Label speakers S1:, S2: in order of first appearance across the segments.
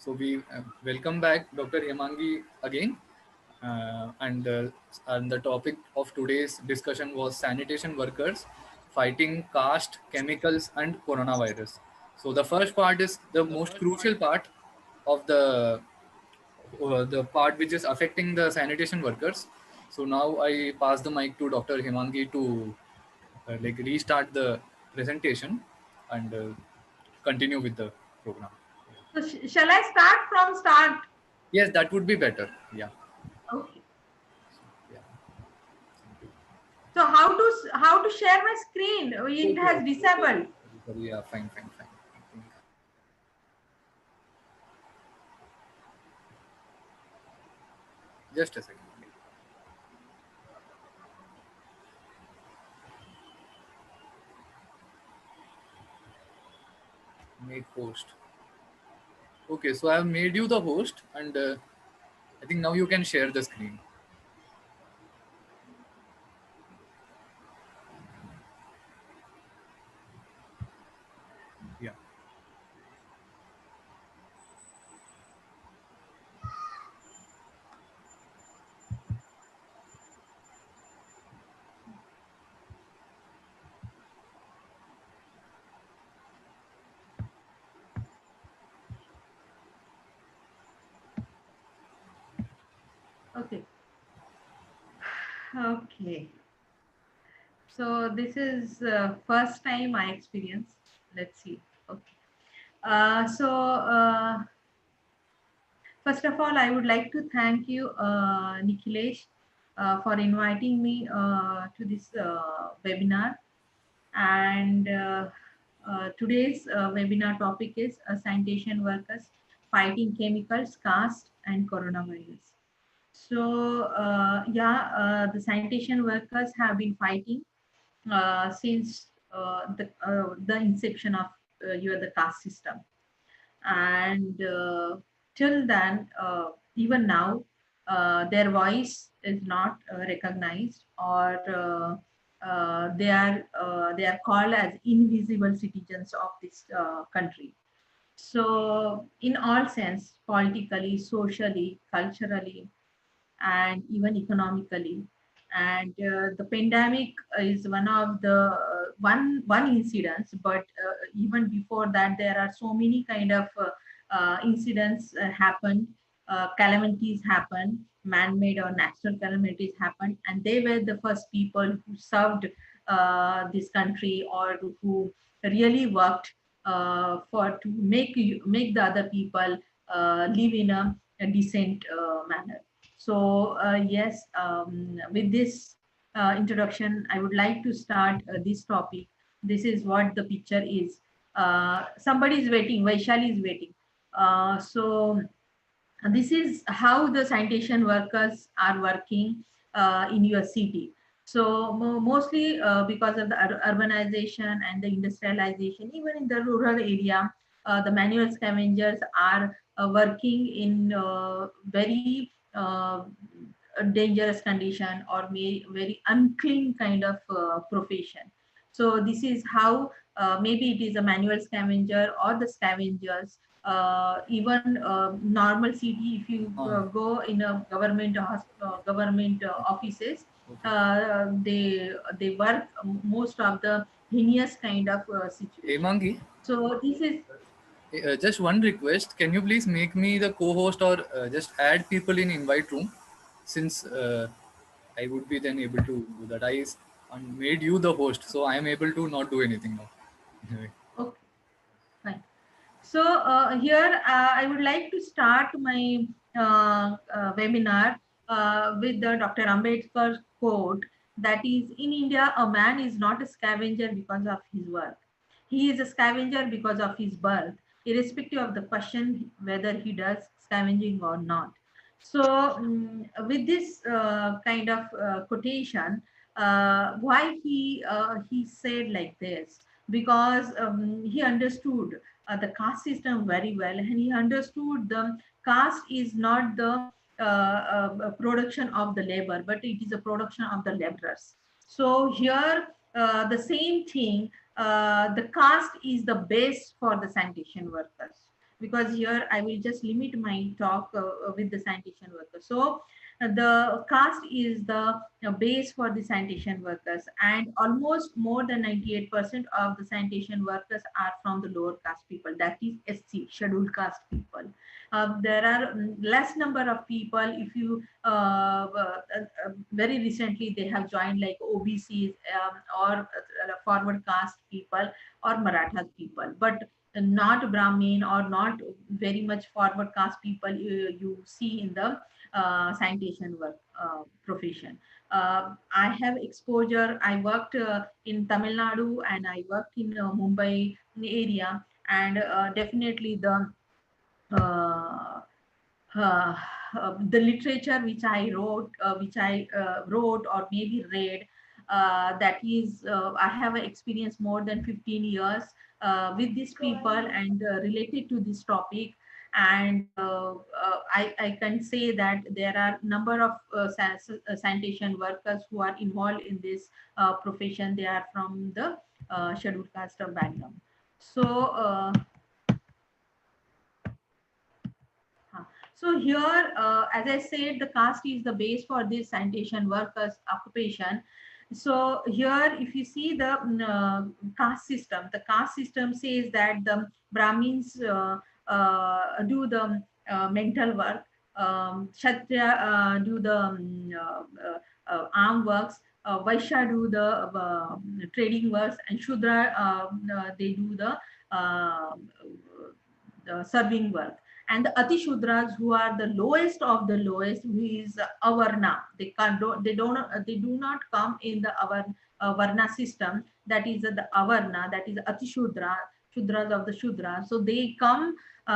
S1: So we welcome back Dr. Hemangi again, and the topic of today's discussion was sanitation workers fighting caste, chemicals, and coronavirus. So the first part is the most crucial part of the part which is affecting the sanitation workers. So now I pass the mic to Dr. Hemangi to like restart the presentation and continue with the program.
S2: So shall I start from start?
S1: Yes, that would be better. Yeah.
S2: Okay.
S1: Yeah.
S2: So how to share my screen? It
S1: Okay.
S2: has disabled.
S1: Sorry, yeah, fine, fine, fine. Just a second. Make host. Okay, so I have made you the host, and I think now you can share the screen. Yeah.
S2: Okay. Okay. So this is first time I experience. Let's see. Okay. First of all, I would like to thank you, Nikhilesh, for inviting me to this webinar. And today's webinar topic is sanitation workers fighting chemicals, caste, and coronavirus. So, the sanitation workers have been fighting since the inception of the caste system, and till then, even now, their voice is not recognized, or they are called as invisible citizens of this country. So, in all sense, politically, socially, culturally, and even economically. And the pandemic is one of the one incidents, but even before that, there are so many kind of incidents happened, calamities happened, man-made or natural calamities happened, and they were the first people who served this country, or who really worked for to make the other people live in a decent manner. So, yes, with this introduction, I would like to start this topic. This is what the picture is. Somebody is waiting, Vaishali is waiting. This is how the sanitation workers are working in your city. So mostly because of the urbanization and the industrialization, even in the rural area, the manual scavengers are working in very dangerous condition, or very unclean kind of profession. So this is how maybe it is a manual scavenger or the scavengers. Even normal city, if you go in a government offices,
S1: Okay.
S2: they work most of the heinous kind of situation.
S1: Hemangi,
S2: So this is
S1: just one request. Can you please make me the co-host or just add people in invite room, since I would be then able to do that. Made you the host, so I am able to not do anything now. Anyway.
S2: okay. Fine. So here I would like to start my webinar with the Dr. Ambedkar's quote, that is, in India, a man is not a scavenger because of his work. He is a scavenger because of his birth, irrespective of the question whether he does scavenging or not. So, with this kind of quotation, why he said like this? Because he understood the caste system very well, and he understood the caste is not the production of the labor, but it is a production of the laborers. So here, the same thing, the caste is the base for the sanitation workers. because here I will just limit my talk with the sanitation workers. So the caste is the base for the sanitation workers, and almost more than 98% of the sanitation workers are from the lower caste people, that is SC, scheduled caste people. There are less number of people. If you very recently they have joined like OBCs, or forward caste people, or Marathas people, but not Brahmin or not very much forward caste people you see in the sanitation work profession. I have exposure. I worked in Tamil Nadu and I worked in Mumbai area, and definitely uh, uh, the literature which I wrote or maybe read, that is, I have experienced more than 15 years with these people and related to this topic. And I can say that there are number of sanitation workers who are involved in this profession. They are from the scheduled caste background. So Huh. So here, as I said, the caste is the base for this sanitation workers occupation. So here, if you see the caste system, the caste system says that the Brahmins do the mental work, Kshatriya do the arm works, Vaishya do the trading works, and Shudra they do uh, the serving work. And the Ati Shudras, who are the lowest of the lowest, who is Avarna. They do not come in the Varna system. That is the Avarna. That is Ati Shudra, Shudras of the Shudra. So they come. They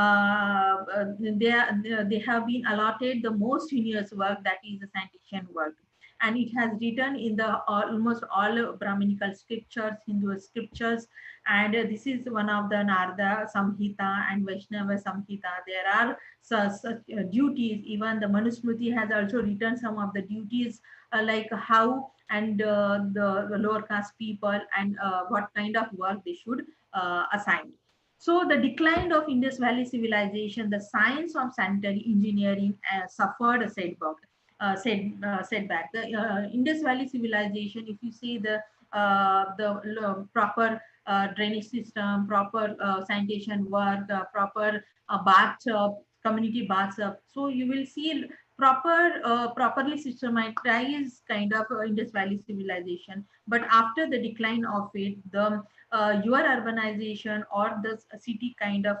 S2: have been allotted the most heinous work, that is the sanitation work, and it has written in the almost all Brahminical scriptures, Hindu scriptures, and this is one of the Narada Samhita and Vaishnava Samhita. There are such duties. Even the Manusmriti has also written some of the duties, like how and the lower caste people, and what kind of work they should assign. So the decline of Indus Valley civilization, the science of sanitary engineering suffered a setback. The Indus Valley civilization, if you see the proper drainage system, proper sanitation work, proper bathtub, community bathtub. So you will see properly systematized kind of Indus Valley civilization. But after the decline of it, the your urbanization or the city kind of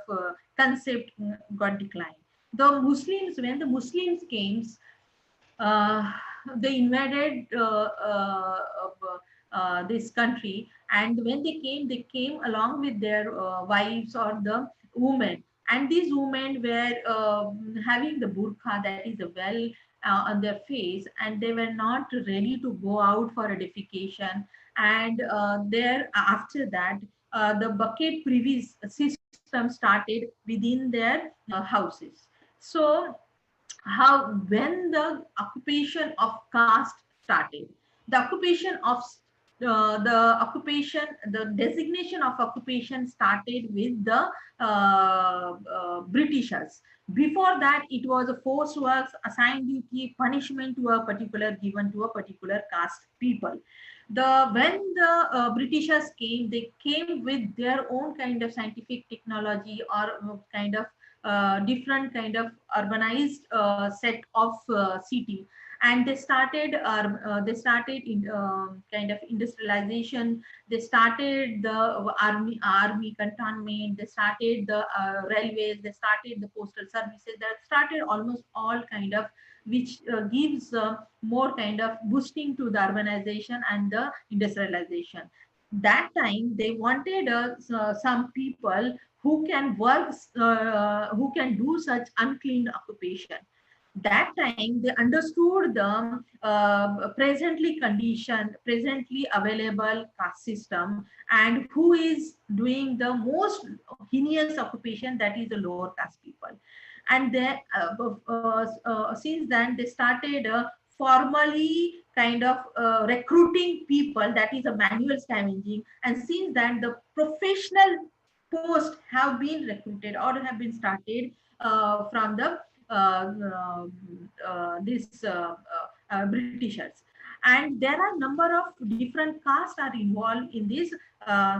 S2: concept got declined. The Muslims, when the Muslims came, uh, they invaded this country, and when they came along with their wives or the women, and these women were having the burqa, that is a well on their face, and they were not ready to go out for a defecation. And there after that, the bucket previous system started within their houses. So how, when the occupation of caste started, the occupation of the designation of occupation started with the Britishers. Before that, it was a forced works, assigned duty, punishment to a particular, given to a particular caste people. The when the Britishers came, they came with their own kind of scientific technology, or kind of different kind of urbanized set of city, and they started in kind of industrialization. They started the army cantonment. They started the railways. They started the postal services. That started almost all kind of, which gives more kind of boosting to the urbanization and the industrialization. That time they wanted some people who can work, who can do such unclean occupation. That time they understood the presently available caste system, and who is doing the most heinous occupation, that is the lower caste people. And then since then they started formally kind of recruiting people, that is a manual scavenging. And since then the professional posts have been recruited or have been started from the this Britishers, and there are number of different castes are involved in this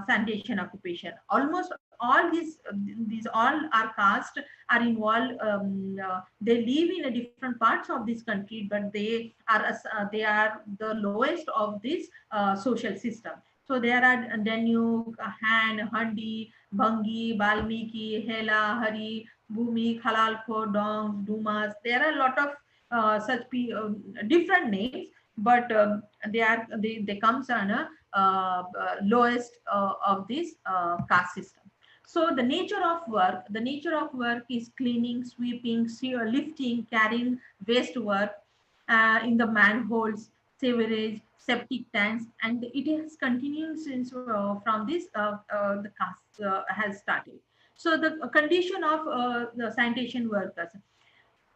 S2: sanitation occupation. Almost all these all are caste are involved. They live in a different parts of this country, but they are the lowest of this social system. So there are Danuk, Han, Handi, Bhangi, Balmiki, Hela, Hari, Bhumi, Khalalko, Dongs, Dumas. There are a lot of different names, but they comes on a lowest of this caste system. So the nature of work is cleaning, sweeping, lifting, carrying waste work in the manholes, sewerage, septic tanks, and it has continued since from this the caste has started. So the condition of the sanitation workers.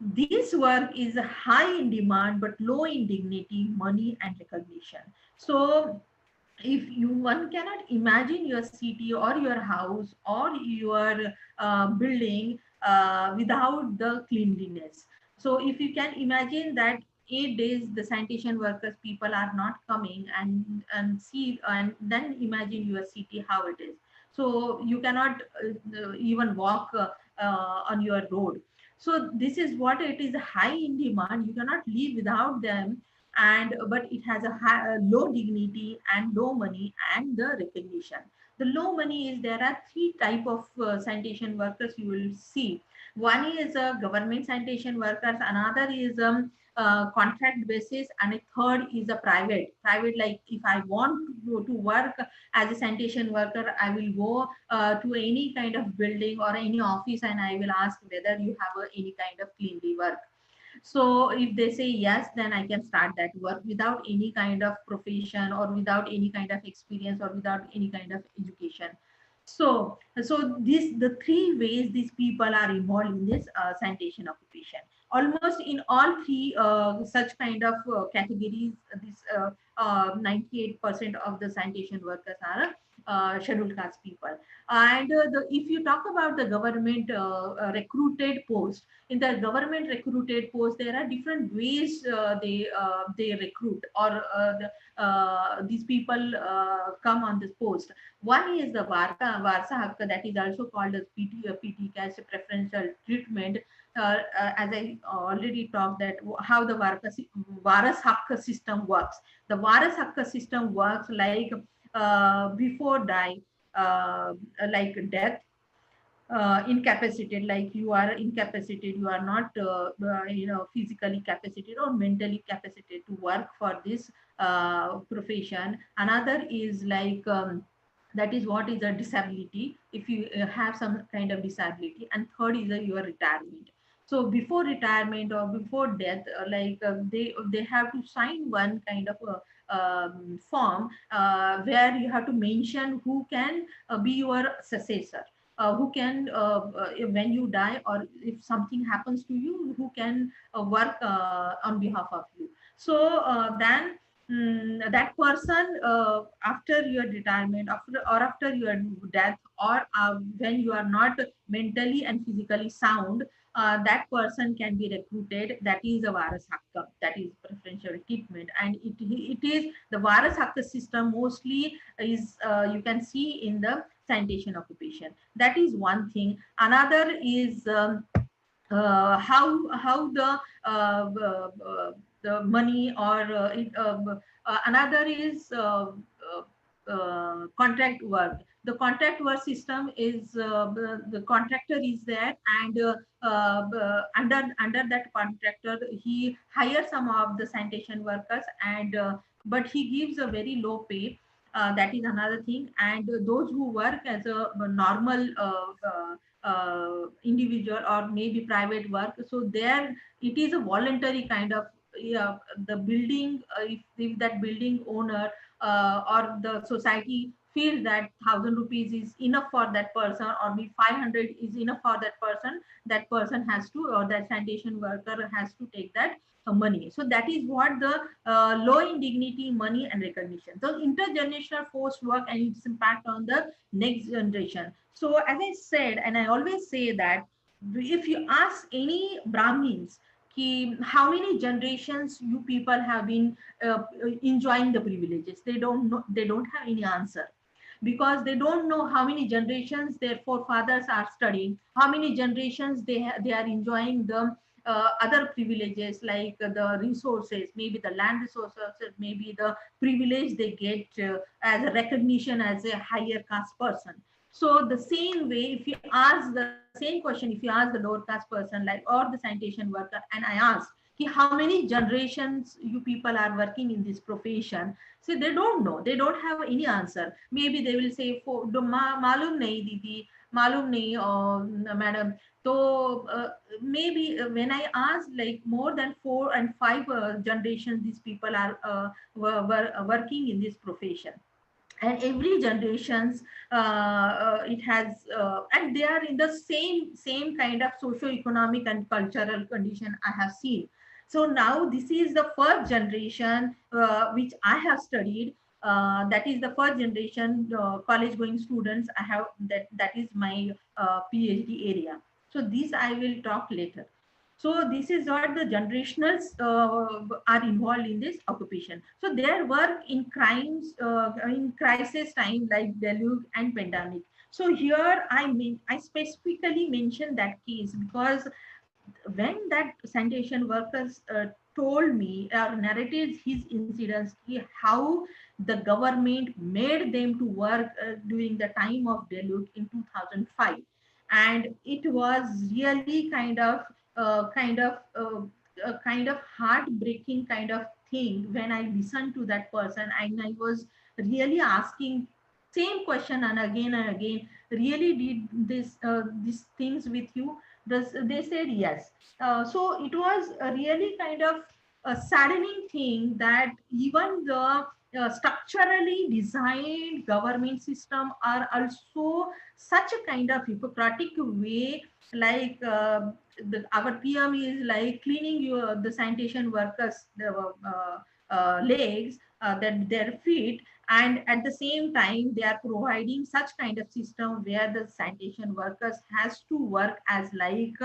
S2: This work is high in demand but low in dignity, money, and recognition. So if you one cannot imagine your city or your house or your building without the cleanliness. So if you can imagine that 8 days the sanitation workers people are not coming and see, and then imagine your city how it is. So you cannot even walk on your road. So this is what it is, high in demand, you cannot live without them. And but it has a low dignity and low money and the recognition. The low money is, there are three type of sanitation workers you will see. One is a government sanitation workers, another is contract basis, and a third is a private. Like if I want to work as a sanitation worker, I will go to any kind of building or any office and I will ask whether you have any kind of cleanly work. So if they say yes, then I can start that work without any kind of profession or without any kind of experience or without any kind of education. So this the three ways these people are involved in this sanitation occupation. Almost in all three such kind of categories, this 98% of the sanitation workers are scheduled caste people. And if you talk about the government recruited post, in the government recruited post there are different ways they recruit or these people come on this post. One is the Varsa Hakka, that is also called as PT caste preferential treatment. As I already talked that how the Varas Hakka system works. The Varas Hakka system works like before die, uh, like death, incapacitated, like you are incapacitated, you are not physically capacitated or mentally capacitated to work for this profession. Another is like that is what is a disability, if you have some kind of disability. And third is your retirement. So before retirement or before death, they have to sign one kind of a form where you have to mention who can be your successor, who can when you die or if something happens to you, who can work on behalf of you. So then that person, after your retirement, after your death, or when you are not mentally and physically sound, that person can be recruited. That is a Varas Hakka, that is preferential treatment. And it is the Varas Hakka system mostly is you can see in the sanitation occupation. That is one thing. Another is how the money or another is contract work. The contract work system is the contractor is there, and under that contractor he hires some of the sanitation workers, and but he gives a very low pay. That is another thing. And those who work as a normal individual or maybe private work, so there it is a voluntary kind of, yeah, the building, if that building owner or the society feels that 1,000 rupees is enough for that person, or maybe 500 is enough for that person has to, or that sanitation worker has to take that money. So that is what the low in dignity, money, and recognition. So intergenerational forced work and its impact on the next generation. So as I said, and I always say that if you ask any Brahmins, how many generations you people have been enjoying the privileges, they don't know, they don't have any answer, because they don't know how many generations their forefathers are studying, how many generations they are enjoying the other privileges, like the resources, maybe the land resources, maybe the privilege they get as a recognition as a higher caste person. So the same way, if you ask the same question, if you ask the lower caste person, like, or the sanitation worker, and I ask how many generations you people are working in this profession, so they don't know, they don't have any answer. Maybe they will say, for malum nahi didi, malum nahi madam. So maybe when I ask, like, more than 4 and 5 generations these people are working in this profession, and every generations it has and they are in the same kind of socio-economic and cultural condition I have seen. So now this is the first generation which I have studied, that is the first generation college going students I have, that is my PhD area. So this I will talk later. So this is what the generationals are involved in this occupation. So their work in crimes, in crisis time like deluge and pandemic. So here I specifically mentioned that case because when that sanitation workers told me or narrated his incidents, how the government made them to work during the time of deluge in 2005, and it was really kind of heartbreaking kind of thing when I listened to that person, and I was really asking same question and again, really did these things with you? They said yes. So it was a really kind of a saddening thing that even the structurally designed government system are also such a kind of hypocritic way, like our PM is like cleaning the sanitation workers legs, that their feet, and at the same time they are providing such kind of system where the sanitation workers has to work as like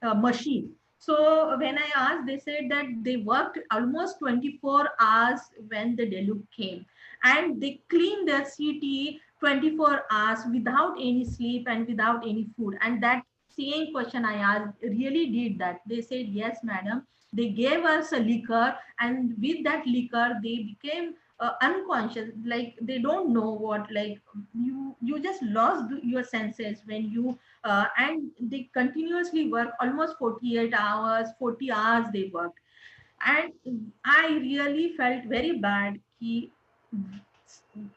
S2: a machine. So when I asked, they said that they worked almost 24 hours when the deluge came, and they cleaned their city 24 hours without any sleep and without any food. And that same question I asked, really did that? They said yes madam, they gave us a liquor, and with that liquor they became unconscious, like they don't know what, like you just lost your senses when you and they continuously work almost 48 hours, 40 hours they worked. And I really felt very bad ki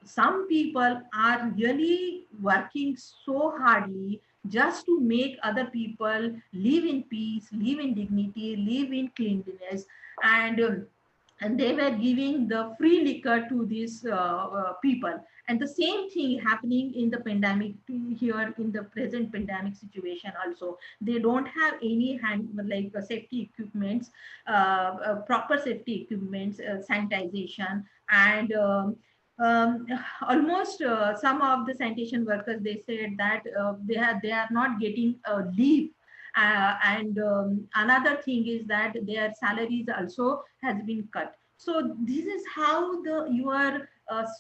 S2: some people are really working so hardly just to make other people live in peace, live in dignity, live in cleanliness, and and they were giving the free liquor to these people. And the same thing happening in the pandemic here in the present pandemic situation also. They don't have any hand, like safety equipments, proper safety equipments, sanitization, and um, almost some of the sanitation workers, they said that they are not getting leave, and another thing is that their salaries also has been cut. So this is how the your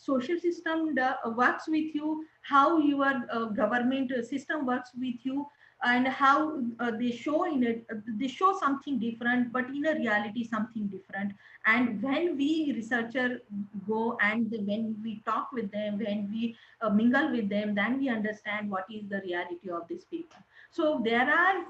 S2: social system works with you, how your government system works with you, and how they show in it, they show something different, but in a reality something different. And when we researcher go and when we talk with them, when we mingle with them, then we understand what is the reality of these people. So there are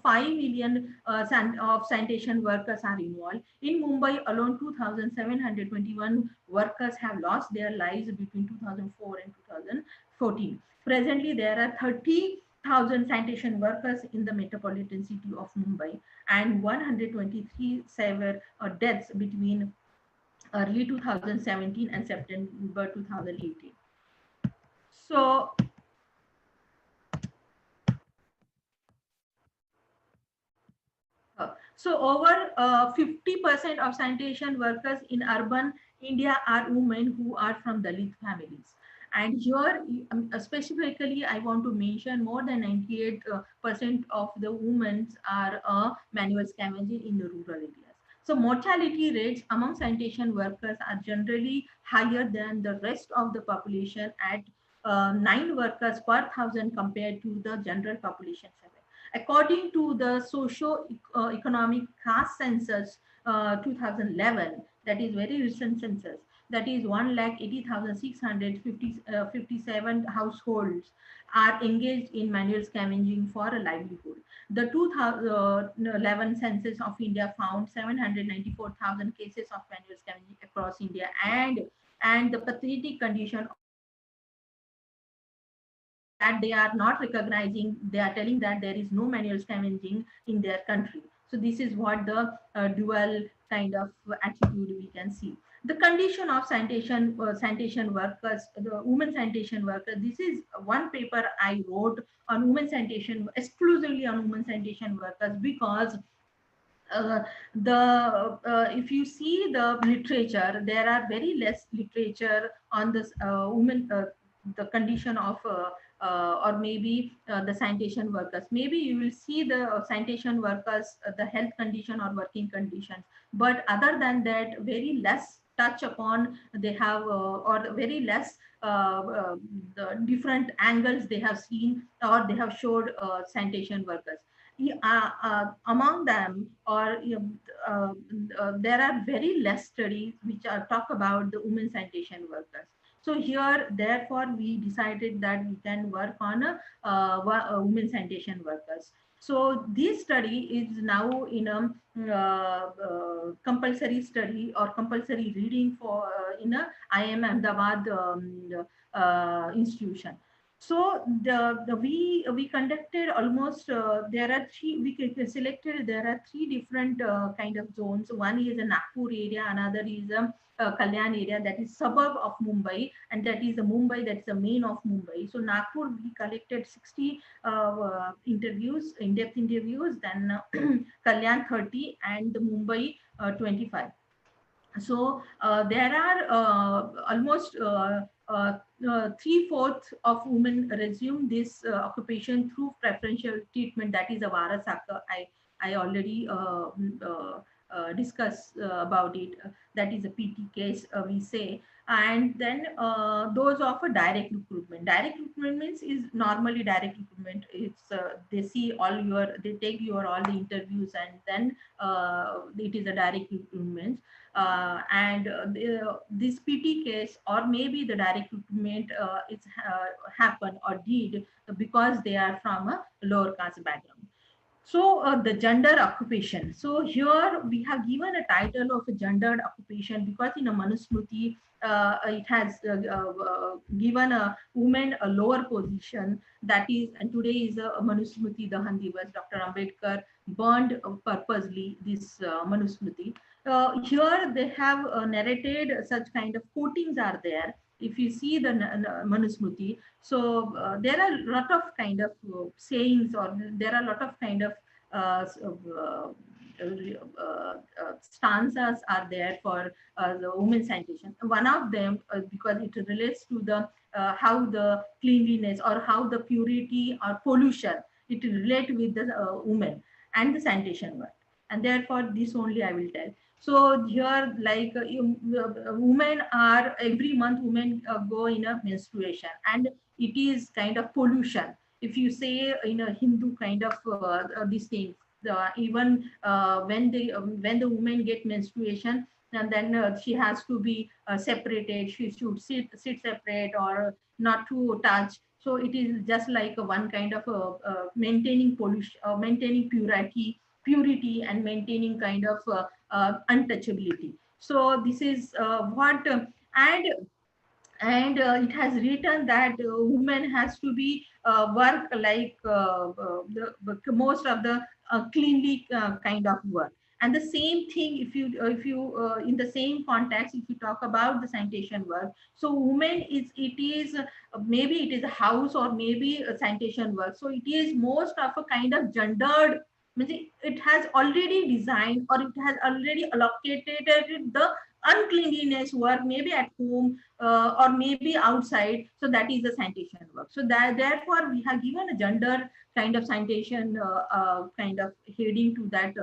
S2: 5 million of sanitation workers are involved. In Mumbai alone, 2,721 workers have lost their lives between 2004 and 2014. Presently, there are 30,000 sanitation workers in the metropolitan city of Mumbai, and 123 severe deaths between early 2017 and September 2018. So, So over 50% of sanitation workers in urban India are women who are from Dalit families. And here, specifically, I want to mention more than 98% of the women are manual scavenging in the rural areas. So mortality rates among sanitation workers are generally higher than the rest of the population at 9 workers per thousand compared to the general population 7. According to the socio-economic caste census 2011, that is very recent census, that is 1,80,657 households are engaged in manual scavenging for a livelihood. The 2011 census of India found 794,000 cases of manual scavenging across India, and the pathetic condition of sanitation workers that they are not recognizing. They are telling that there is no manual scavenging in their country. So this is what the dual kind of attitude we can see. The condition of sanitation workers, the women sanitation workers. This is one paper I wrote on women sanitation, exclusively on women sanitation workers, because uh, the if you see the literature, there are very less literature on this women, the condition of or maybe the sanitation workers. Maybe you will see the sanitation workers, the health condition or working conditions, but other than that, very less touch upon they have, or very less the different angles they have seen or they have showed sanitation workers. Among them, or there are very less studies which are talk about the women sanitation workers. So here, therefore, we decided that we can work on women sanitation workers. So this study is now in a compulsory study or compulsory reading for in a IIM Ahmedabad institution. So we conducted almost there are three we selected there are three different kind of zones. One is a Nagpur area, another is a Kalyan area, that is suburb of Mumbai, and that is the Mumbai, that's the main of Mumbai. So Nagpur, we collected 60 interviews, in-depth interviews, then Kalyan 30, and the Mumbai 25. So there are almost 3/4 of women resume this occupation through preferential treatment, that is a Varasaka. I already discussed about it. That is a PT case, we say. And then those of a direct recruitment. Direct recruitment means is normally direct recruitment. It's they see all your, they take your all the interviews, and then it is a direct recruitment. This PT case, or maybe the direct recruitment, it's happen or did because they are from a lower caste background. So the gender occupation. So here we have given a title of a gendered occupation because in a Manusmriti, it has given a woman a lower position. That is, and today is a Manusmriti Dahan Divas. Dr. Ambedkar burned purposely this Manusmriti. Here they have narrated such kind of quotings are there. If you see the Manusmriti, so there are a lot of kind of sayings, or there are a lot of kind of stanzas are there for the women sanitation. One of them, because it relates to the how the cleanliness or how the purity or pollution, it relate with the women and the sanitation work. And therefore, this only I will tell. So here, like women are every month, women go in a menstruation, and it is kind of pollution. If you say in a Hindu kind of these things, even when the women get menstruation, and then she has to be separated. She should sit separate or not to touch. So it is just like one kind of maintaining pollution, maintaining purity, and maintaining kind of untouchability. So this is what and it has written that women has to be work like most of the cleanly kind of work. And the same thing, if you in the same context, if you talk about the sanitation work, so women is, it is maybe it is a house or maybe a sanitation work, so it is most of a kind of gendered it has already designed, or it has already allocated the uncleanliness work, maybe at home or maybe outside. So that is the sanitation work. So that therefore we have given a gender kind of sanitation kind of heading to that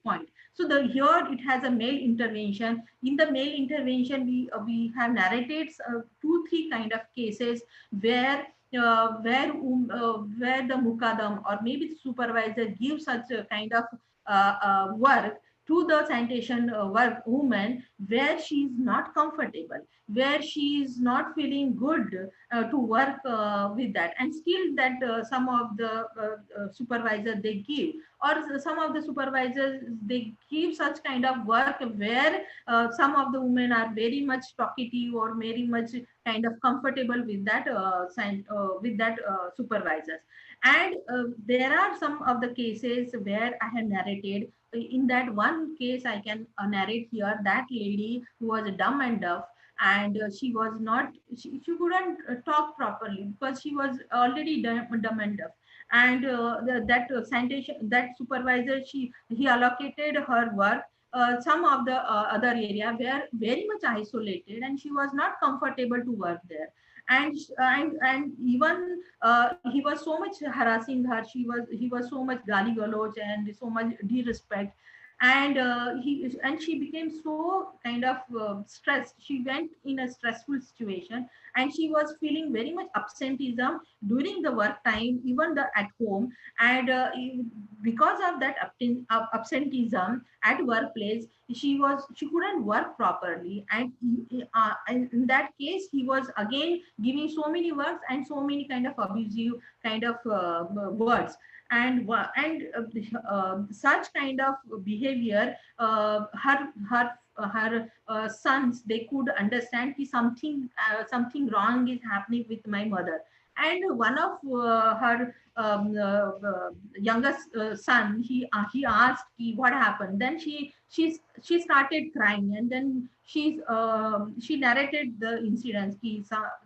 S2: point. So the here it has a male intervention. In the male intervention, we have narrated two three kind of cases where where the mukadam or maybe the supervisor gives such a kind of work to the sanitation work woman, where she is not comfortable, where she is not feeling good to work with that, and still that some of the supervisor they give, or some of the supervisors they give such kind of work where some of the women are very much talkative or very much kind of comfortable with that supervisors. And there are some of the cases where I have narrated. In that one case I can narrate here, that lady who was dumb and deaf, and she was not, she couldn't talk properly because she was already dumb and deaf. And that sanitation, that supervisor, he allocated her work some of the other area where very much isolated, and she was not comfortable to work there. And even he was so much harassing her. He was so much gali galoj and so much disrespect. And she became so kind of stressed. She went in a stressful situation, and she was feeling very much absenteeism during the work time, even the at home. And because of that absenteeism at workplace, she couldn't work properly. And in that case he was again giving so many works and so many kind of abusive kind of words. And such kind of behavior, her sons, they could understand that something wrong is happening with my mother. And one of her youngest son, he asked what happened. Then she started crying, and then she narrated the incidents ki,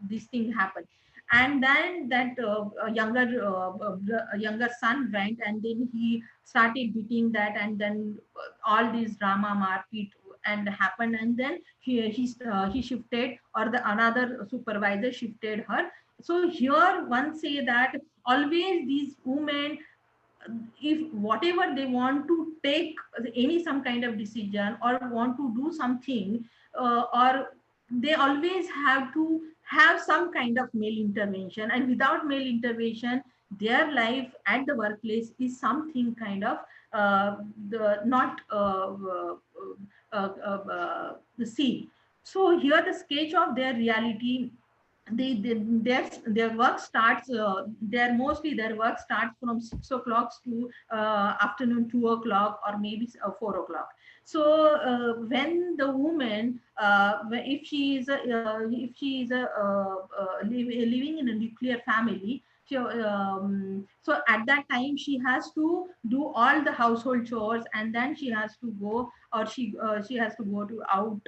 S2: this thing happened. And then that younger son went, and then he started beating that, and then all these drama marpit and happened. And then he shifted, or the another supervisor shifted her. So here one say that always these women, if whatever they want to take any some kind of decision or want to do something, or they always have to have some kind of male intervention. And without male intervention, their life at the workplace is something kind of the not the see. So here the sketch of their reality, their work starts their mostly their work starts from 6 o'clock to afternoon 2 o'clock, or maybe 4 o'clock. So when the woman, if she is living in a nuclear family, so at that time she has to do all the household chores, and then she has to go, or she has to go to out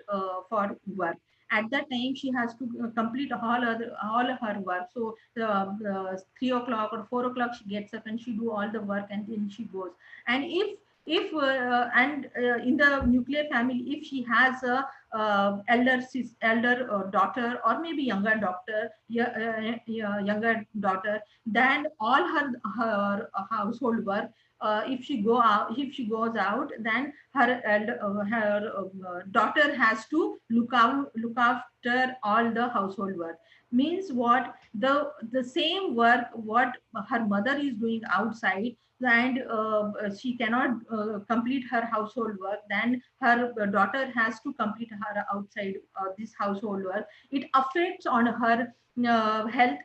S2: for work. At that time she has to complete all her work. So 3 o'clock or 4 o'clock she gets up and she do all the work, and then she goes. And if and in the nuclear family, if she has a elder daughter, or maybe younger daughter, younger daughter, then all her household work, if she goes out, then her daughter has to look after all the household work. Means what, the same work what her mother is doing outside, and she cannot complete her household work, then her daughter has to complete her outside this household work. It affects on her health,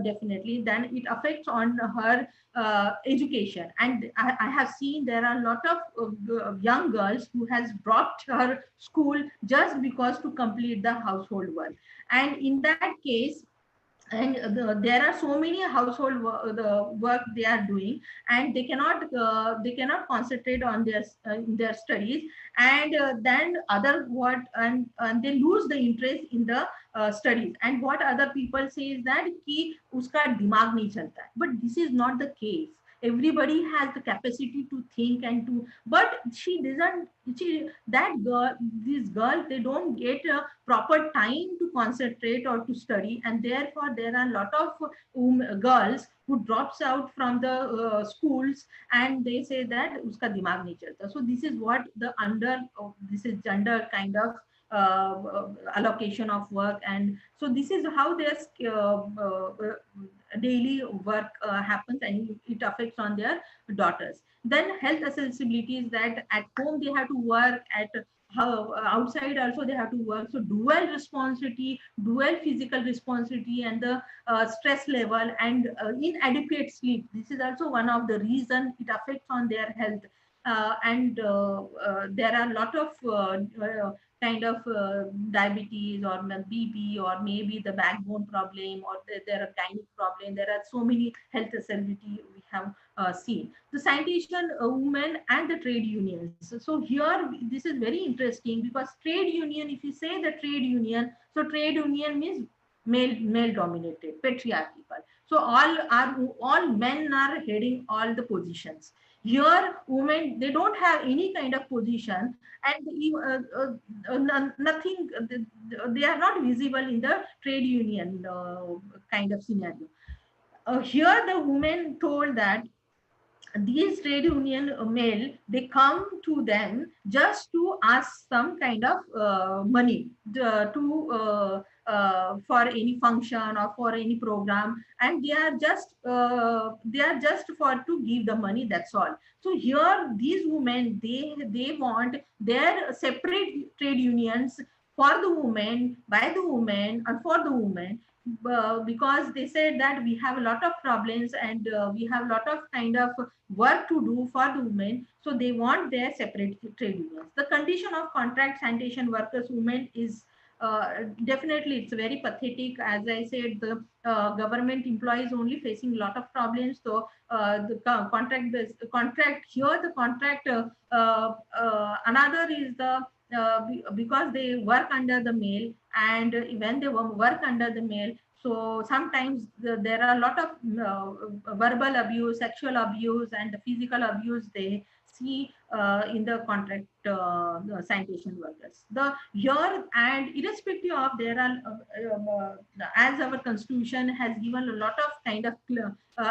S2: definitely. Then it affects on her education. And I have seen there are a lot of young girls who has dropped her school just because to complete the household work. And in that case, and there are so many household the work they are doing, and they cannot concentrate on their studies. And then other what, and they lose the interest in the studies. And what other people say is that ki uska dimag nahi chalta hai. But this is not the case. everybody has the capacity to think and to, but she doesn't, she, that girl, these girls, they don't get a proper time to concentrate or to study, and therefore there are a lot of girls who drops out from the schools, and they say that uska dimag nahi chalta. So this is what the under, this is gender kind of allocation of work, and so this is how their daily work happens, and it affects on their daughters. Then health accessibility is that at home they have to work, at how outside also they have to work. So dual responsibility, dual physical responsibility, and the stress level, and inadequate sleep, this is also one of the reason it affects on their health. And there are a lot of kind of diabetes or BP, or maybe the backbone problem, or there are gynec problem. There are so many health accessibility we have seen. The sanitation women and the trade unions. So here this is very interesting, because trade union, if you say the trade union, so trade union means male dominated, patriarchal. So all men are heading all the positions. Here women, they don't have any kind of position, and nothing, they are not visible in the trade union kind of scenario. Here the women told that these trade union male, they come to them just to ask some kind of money to for any function or for any program, and they are just for to give the money, that's all. So here these women, they want their separate trade unions for the women, by the women, and for the women, because they said that we have a lot of problems, and we have a lot of kind of work to do for the women, so they want their separate trade unions. The condition of contract sanitation workers women is definitely, it's very pathetic. As I said, the government employees only facing a lot of problems. So the contract here, the contract another is the because they work under the male, and when they work under the male, so sometimes there are a lot of verbal abuse, sexual abuse, and the physical abuse they see in the contract sanitation workers. The here, and irrespective of, there are as our constitution has given a lot of kind of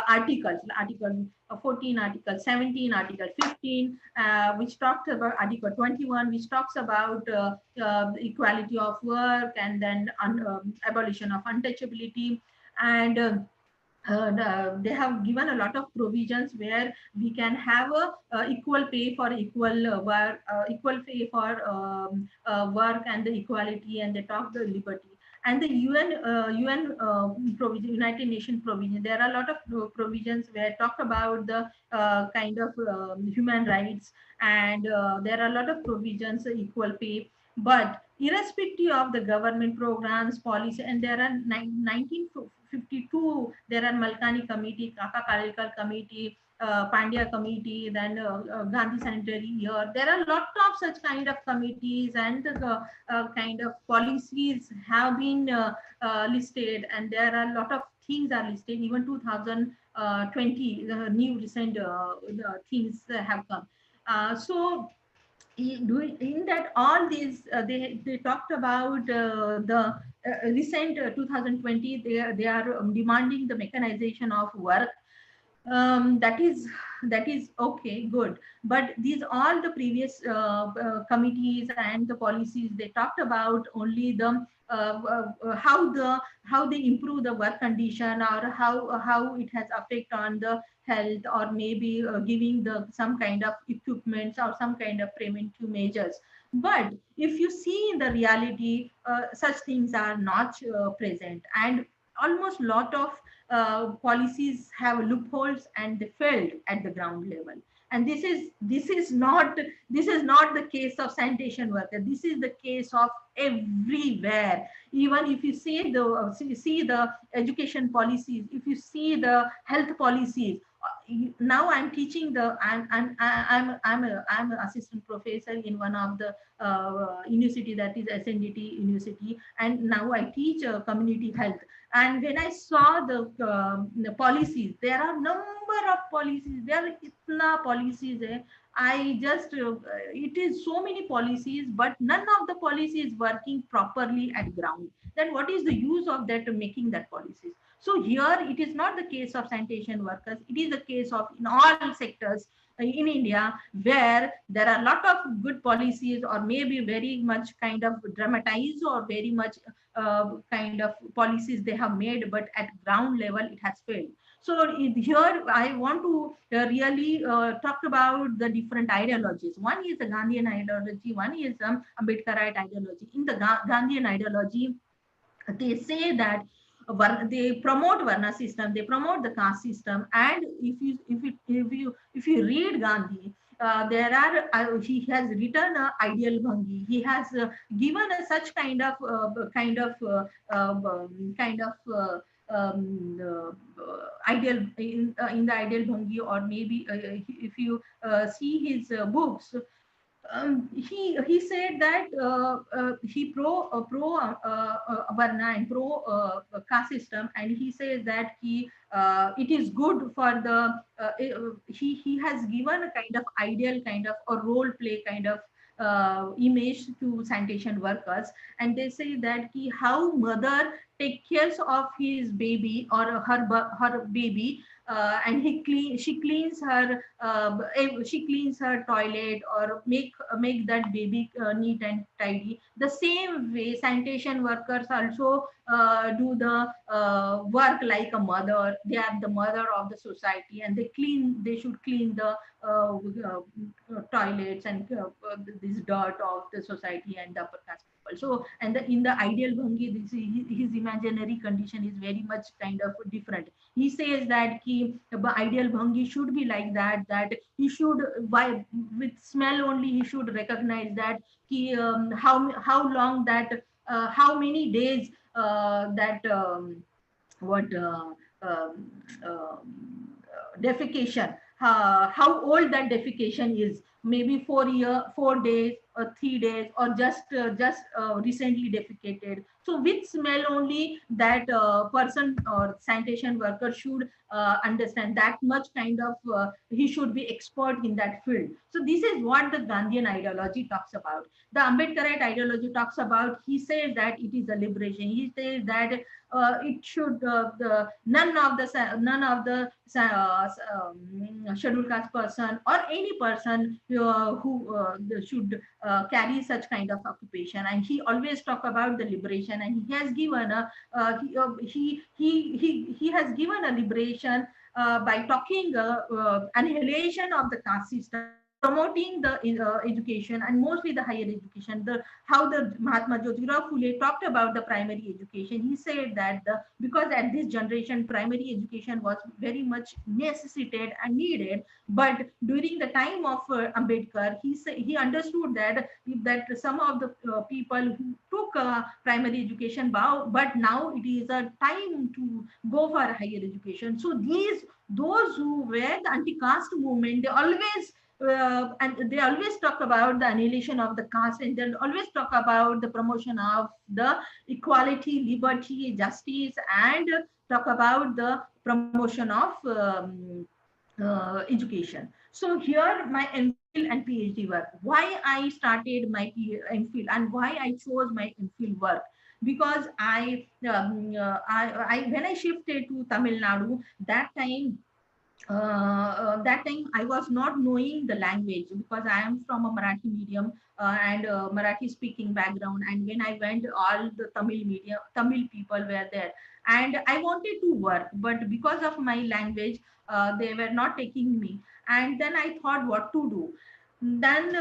S2: articles, article 14, article 17, article 15, which talks about article 21, which talks about equality of work, and then abolition of untouchability, and they have given a lot of provisions where we can have a equal pay for equal work, equal pay for work, and the equality, and they talk the liberty. And the UN provision, United Nations provision, there are a lot of provisions where talk about the kind of human rights, and there are a lot of provisions equal pay. But irrespective of the government programs, policy, and there are 1952, there are Malkani Committee, Kaka Kalkar Committee, Pandya Committee, then Gandhi Sanitary Year. There are a lot of such kind of committees, and kind of policies have been listed, and there are a lot of things are listed. Even 2020, the new recent things have come. So in that, all these they talked about the recent 2020, they are demanding the mechanization of work. That is okay, good, but these all the previous committees and the policies, they talked about only the how they improve the work condition, or how it has effect on the health, or maybe giving the some kind of equipments or some kind of preventive measures. But if you see in the reality, such things are not present, and almost lot of policies have loopholes, and they failed at the ground level. And this is not the case of sanitation worker. This is the case of everywhere. Even if you see the education policies, if you see the health policies, now I'm teaching the I'm an assistant professor in one of the university, that is SNDT University, and now I teach community health. And when I saw the policies, there are number of policies. There are itna policies. I just it is so many policies, but none of the policy is working properly at ground. Then what is the use of that making that policies? So here it is not the case of sanitation workers. It is the case of in all sectors in India, where there are a lot of good policies, or maybe very much kind of dramatized, or very much kind of policies they have made, but at ground level it has failed. So here I want to really talk about the different ideologies. One is the Gandhian ideology, one is Ambedkarite ideology. In the Gandhian ideology, they say that they promote Varna system, they promote the caste system. And if you read Gandhi, there are he has written a ideal Bhangi. He has given a such kind of ideal in the ideal Bhangi, or maybe if you see his books, he said that he Varna and pro caste system, and he says that it is good for the he has given a kind of ideal kind of a role play kind of image to sanitation workers. And they say that how mother take care of his baby, or her baby, and she cleans her she cleans her toilet, or make that baby neat and tidy. The same way sanitation workers also do the work like a mother. They are the mother of the society, and they should clean the toilets and this dirt of the society and the upper caste people. So, and in the ideal Bhangi, his imaginary condition is very much kind of different. He says that the ideal Bhangi should be like that he should, by with smell only, he should recognize that how long that how many days that what defecation, how old that defecation is, maybe 4 year 4 days or 3 days, or just recently defecated. So with smell only, that person or sanitation worker should understand that much kind of he should be expert in that field. So this is what the Gandhian ideology talks about. The Ambedkarite ideology talks about, he says that it is a liberation. He says that it should none of the scheduled caste person, or any person who should carry such kind of occupation. And he always talk about the liberation, and he has given a he has given a liberation by talking annihilation of the caste system, promoting the education, and mostly the higher education. The how the Mahatma Jyotirao Phule talked about the primary education. He said that because at this generation primary education was very much necessitated and needed, but during the time of Ambedkar, he understood that some of the people who took primary education, but now it is a time to go for higher education. So those who were the anti-caste movement, and they always talk about the annihilation of the caste, and they always talk about the promotion of the equality, liberty, justice, and talk about the promotion of education. So here my MPhil and PhD work. Why I started my MPhil, and why I chose my MPhil work? Because I when I shifted to Tamil Nadu, that time I was not knowing the language, because I am from a Marathi medium and Marathi speaking background. And when I went, all the Tamil people were there, and I wanted to work, but because of my language, they were not taking me. And then I thought what to do. Then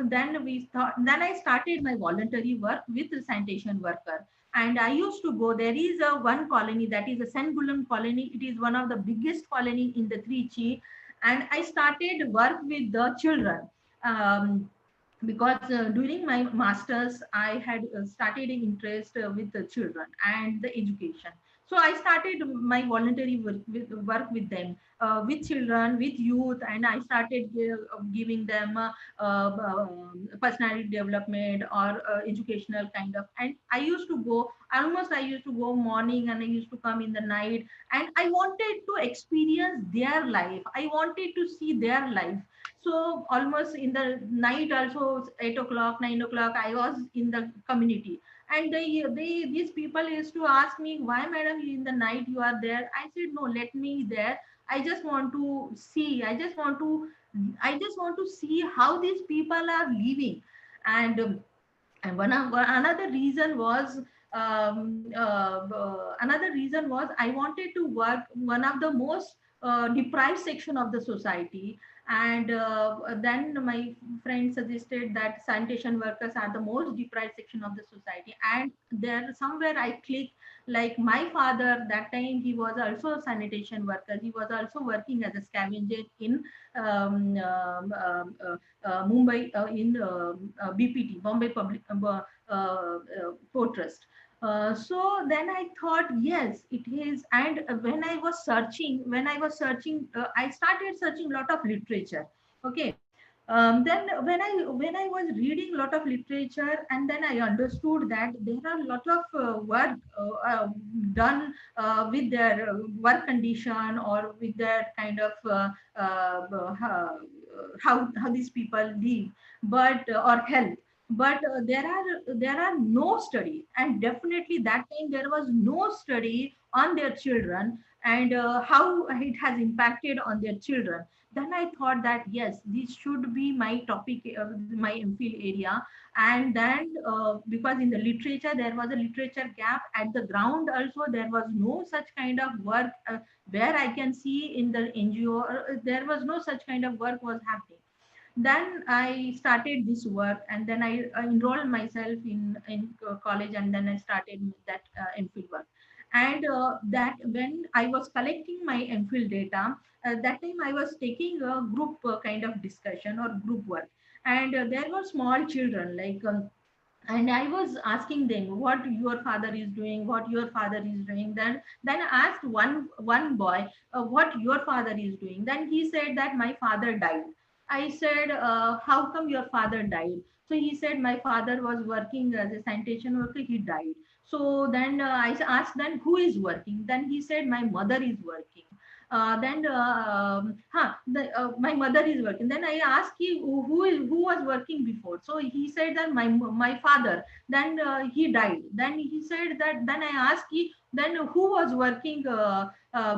S2: then I started my voluntary work with the sanitation worker. And I used to go. There is a one colony, that is a Sengulam colony. It is one of the biggest colony in the Trichy, and I started work with the children. Because during my masters I had started an interest with the children and the education. So I started my voluntary work with them, with children, with youth, and I started giving them personality development or educational kind of. And I used to go almost. I used to go morning, and I used to come in the night, and I wanted to experience their life. I wanted to see their life. So almost in the night, also 8 o'clock, 9 o'clock, I was in the community, and they these people used to ask me, why madam in the night you are there? I said, no, let me there. I just want to see. I just want to see how these people are living. And another reason was, another reason was I wanted to work one of the most deprived section of the society. And then my friend suggested that sanitation workers are the most deprived section of the society. And there somewhere I clicked, like my father, that time he was also a sanitation worker. He was also working as a scavenger in Mumbai, in BPT, Bombay Public Port Trust. So then I thought, yes, it is. And when I was searching, I started searching a lot of literature. Okay. Then when I was reading a lot of literature, and then I understood that there are a lot of work done with their work condition, or with their kind of how these people live, but or health. But there are no study, and definitely that time there was no study on their children, and how it has impacted on their children. Then I thought that yes, this should be my topic, my MPhil area. And then because in the literature there was a literature gap at the ground, also there was no such kind of work where I can see in the NGO, there was no such kind of work was happening. Then I started this work, and then I enrolled myself in college, and then I started that MPhil work. And that when I was collecting my MPhil data, that time I was taking a group kind of discussion or group work. And there were small children, like and I was asking them what your father is doing, what your father is doing. Then I asked one boy, what your father is doing. Then he said that my father died. I said, how come your father died? So he said, my father was working as a sanitation worker, he died. So then I asked, then who is working? Then he said, my mother is working. Then my mother is working. Then I asked him, who was working before? So he said that my father. Then he died. Then he said that. Then I asked him, then who was working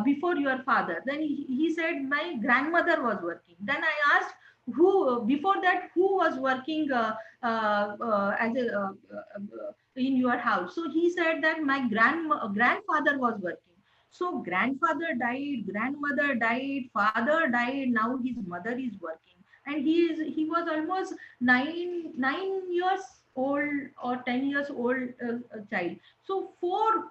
S2: before your father? Then he said my grandmother was working. Then I asked, who before that, who was working as a in your house? So he said that my grandfather was working. So grandfather died, grandmother died, father died. Now his mother is working, and he was almost 9 years old or 10 years old child. So four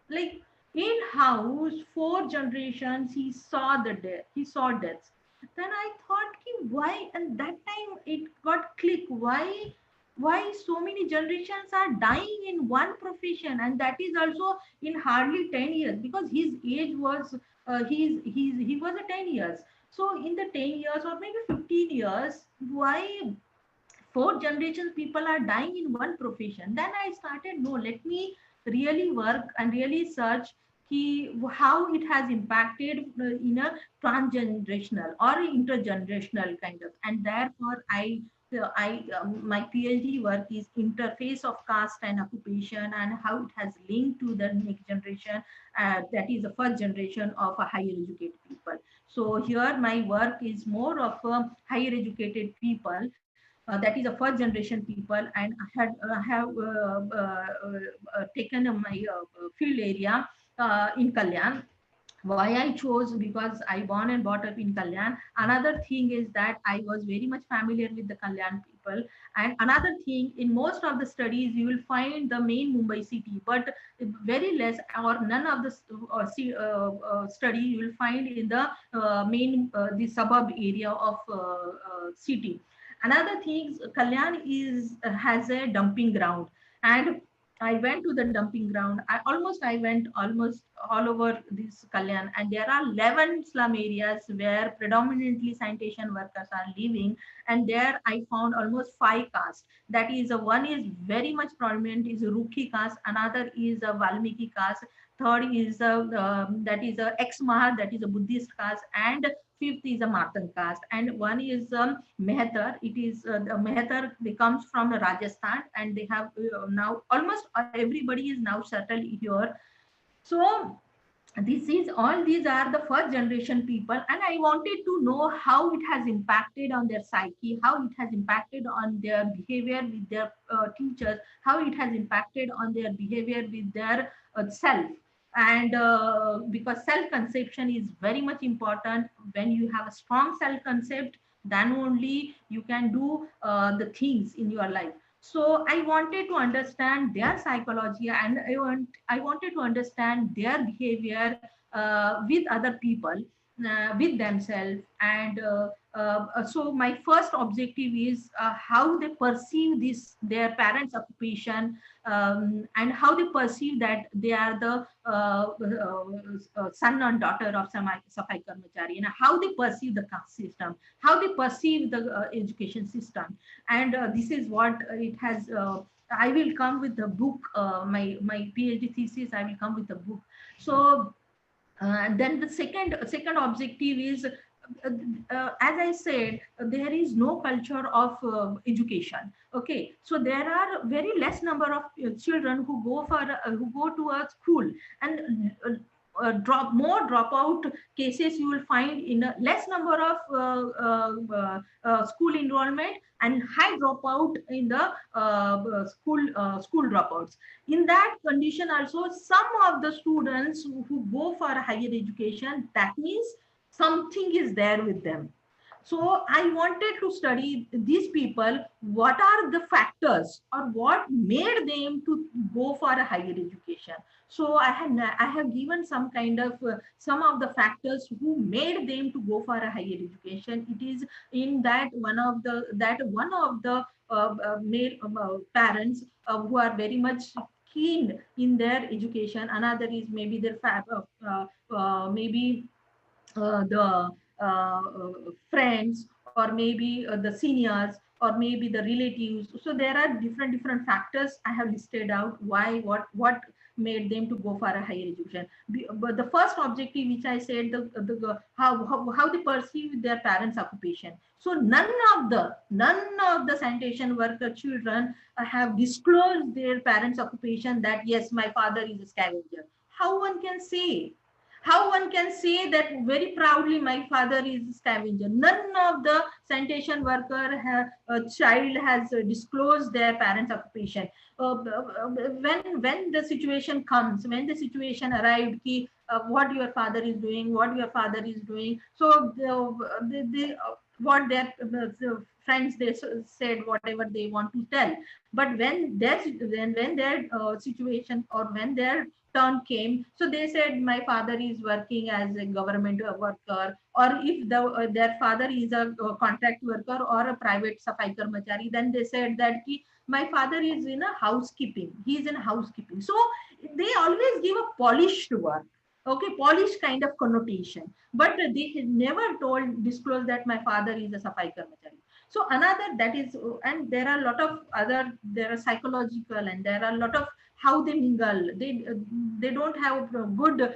S2: like in house, four generations he saw the death. He saw deaths. Then I thought, ki, why? And that time it got click. Why so many generations are dying in one profession, and that is also in hardly 10 years, because his age was he was a 10 years. So in the 10 years or maybe 15 years, why four generations people are dying in one profession? Then I started, no, let me really work and really search how it has impacted in a transgenerational or intergenerational kind of. And therefore my PhD work is interface of caste and occupation, and how it has linked to the next generation, that is the first generation of a higher educated people. So here my work is more of a higher educated people, that is a first generation people. And I have taken my field area in Kalyan. Why I chose? Because I born and brought up in Kalyan. Another thing is that I was very much familiar with the Kalyan people. And another thing, in most of the studies, you will find the main Mumbai city, but very less or none of the study you will find in the main the suburb area of city. Another thing, Kalyan is has a dumping ground. And I went to the dumping ground. I went almost all over this Kalyan, and there are 11 slum areas where predominantly sanitation workers are living. And there I found almost five castes. That is, one is very much prominent is a Rukhi caste, another is a Valmiki caste, third is a that is a ex Mahar, that is a Buddhist caste, and fifth is a Matan caste, and one is Mehatar. It is the Mehatar. They comes from Rajasthan, and they have now almost everybody is now settled here. So this is all these are the first generation people, and I wanted to know how it has impacted on their psyche, how it has impacted on their behavior with their teachers, how it has impacted on their behavior with their self. And because self conception is very much important. When you have a strong self concept, then only you can do the things in your life. So I wanted to understand their psychology, and I wanted to understand their behavior with other people, with themselves. And so my first objective is how they perceive this their parents occupation, and how they perceive that they are the son and daughter of Safai Karmachari, and how they perceive the caste system, how they perceive the education system. And this is what it has I will come with the book, my PhD thesis. I will come with the book. So then the second objective is, as I said, there is no culture of education. Okay, so there are very less number of children who go to a school, and more dropout cases you will find in a less number of school enrollment, and high dropout in the school dropouts. In that condition also, some of the students who go for higher education, that means something is there with them. So I wanted to study these people, what are the factors or what made them to go for a higher education. So I have given some kind of some of the factors who made them to go for a higher education. It is in that one of the male parents who are very much keen in their education. Another is maybe their maybe the friends, or maybe the seniors, or maybe the relatives. So there are different factors I have listed out why what made them to go for a higher education. But the first objective which I said, how they perceive their parents occupation. So none of the sanitation worker children have disclosed their parents occupation, that yes, my father is a scavenger. How one can say, how one can say that very proudly, my father is a scavenger? None of the sanitation worker child has disclosed their parents occupation. When the situation comes, when the situation arrived, what your father is doing, what your father is doing, so what their friends, they said whatever they want to tell. But when their situation, or when their turn came, so they said my father is working as a government worker, or if their father is a contract worker or a private safai karmachari, then they said that my father is in a housekeeping, he is in housekeeping. So they always give a polished word, okay, polished kind of connotation, but they had never told disclose that my father is a safai karmachari. So another, that is, and there are a lot of other, there are psychological, and there are a lot of how they mingle. They don't have good,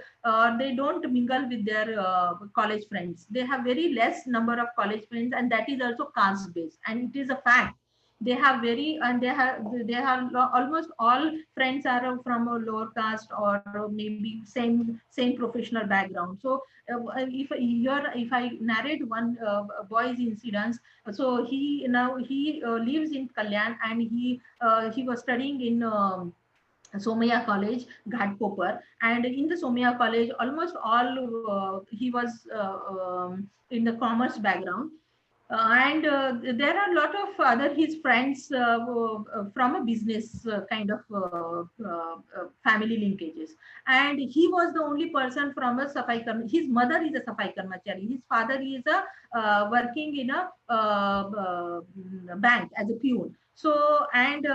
S2: they don't mingle with their college friends. They have very less number of college friends, and that is also caste based, and it is a fact. They have very, and they have almost all friends are from a lower caste, or maybe same professional background. So if I narrate one boy's incidents, so he lives in Kalyan, and he was studying in Somaya College, Ghatkopar, and in the Somaya College, almost all he was in the commerce background. And there are a lot of other his friends from a business kind of family linkages, and he was the only person from a safai his mother is a safai karmachari, his father is a working in a bank as a peon. So and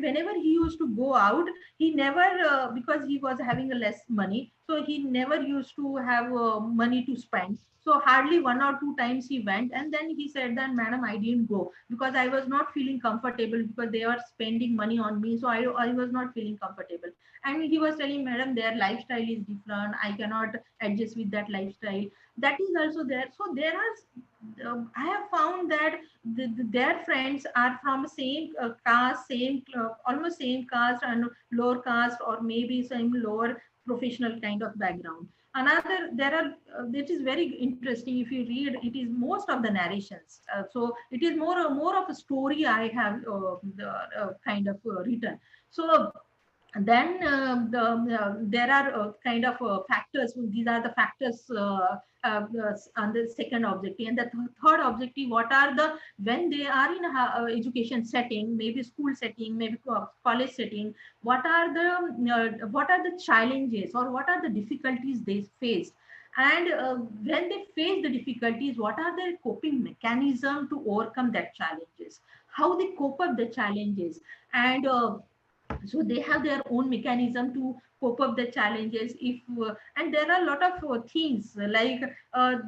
S2: whenever he used to go out, he never because he was having a less money, so he never used to have money to spend. So hardly one or two times he went, and then he said that, madam, I didn't go because I was not feeling comfortable, because they were spending money on me, so I was not feeling comfortable. And he was telling, madam, their lifestyle is different, I cannot adjust with that lifestyle. That is also there. So there are I have found that their friends are from same caste, same almost same caste and lower caste, or maybe some lower professional kind of background. Another, there are it is very interesting. If you read, it is most of the narrations. So it is more of a story I have kind of written. So then there are kind of factors. These are the factors on the second objective. And the third objective, what are the, when they are in a education setting, maybe school setting, maybe college setting, what are the challenges, or what are the difficulties they face. And when they face the difficulties, what are their coping mechanism to overcome that challenges, how they cope up the challenges. And so they have their own mechanism to cope up the challenges. If and there are a lot of things like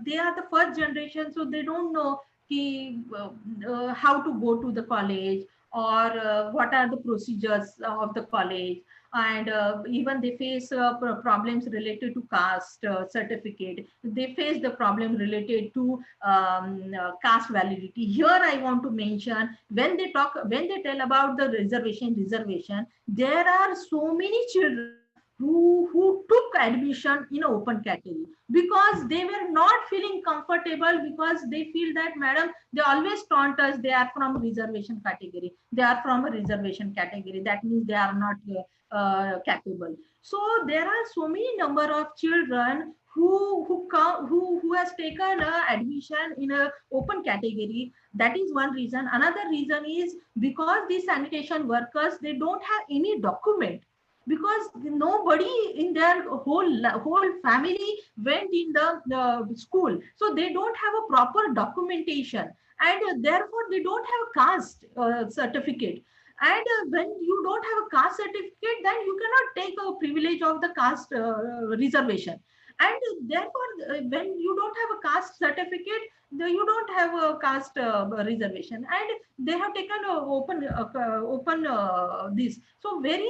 S2: they are the first generation, so they don't know how to go to the college, or what are the procedures of the college. And even they face problems related to caste certificate. They face the problem related to caste validity. Here I want to mention, when they tell about the reservation, there are so many children who took admission in open category because they were not feeling comfortable, because they feel that, madam, they always taunt us they are from reservation category, they are from a reservation category, that means they are not capable. So there are so many number of children who has taken admission in a open category. That is one reason. Another reason is because these sanitation workers, they don't have any document, because nobody in their whole family went in the school, so they don't have a proper documentation. And therefore they don't have a caste certificate. And when you don't have a caste certificate, then you cannot take a privilege of the caste reservation. And therefore when you don't have a caste certificate, you don't have a caste reservation. And they have taken open this. So very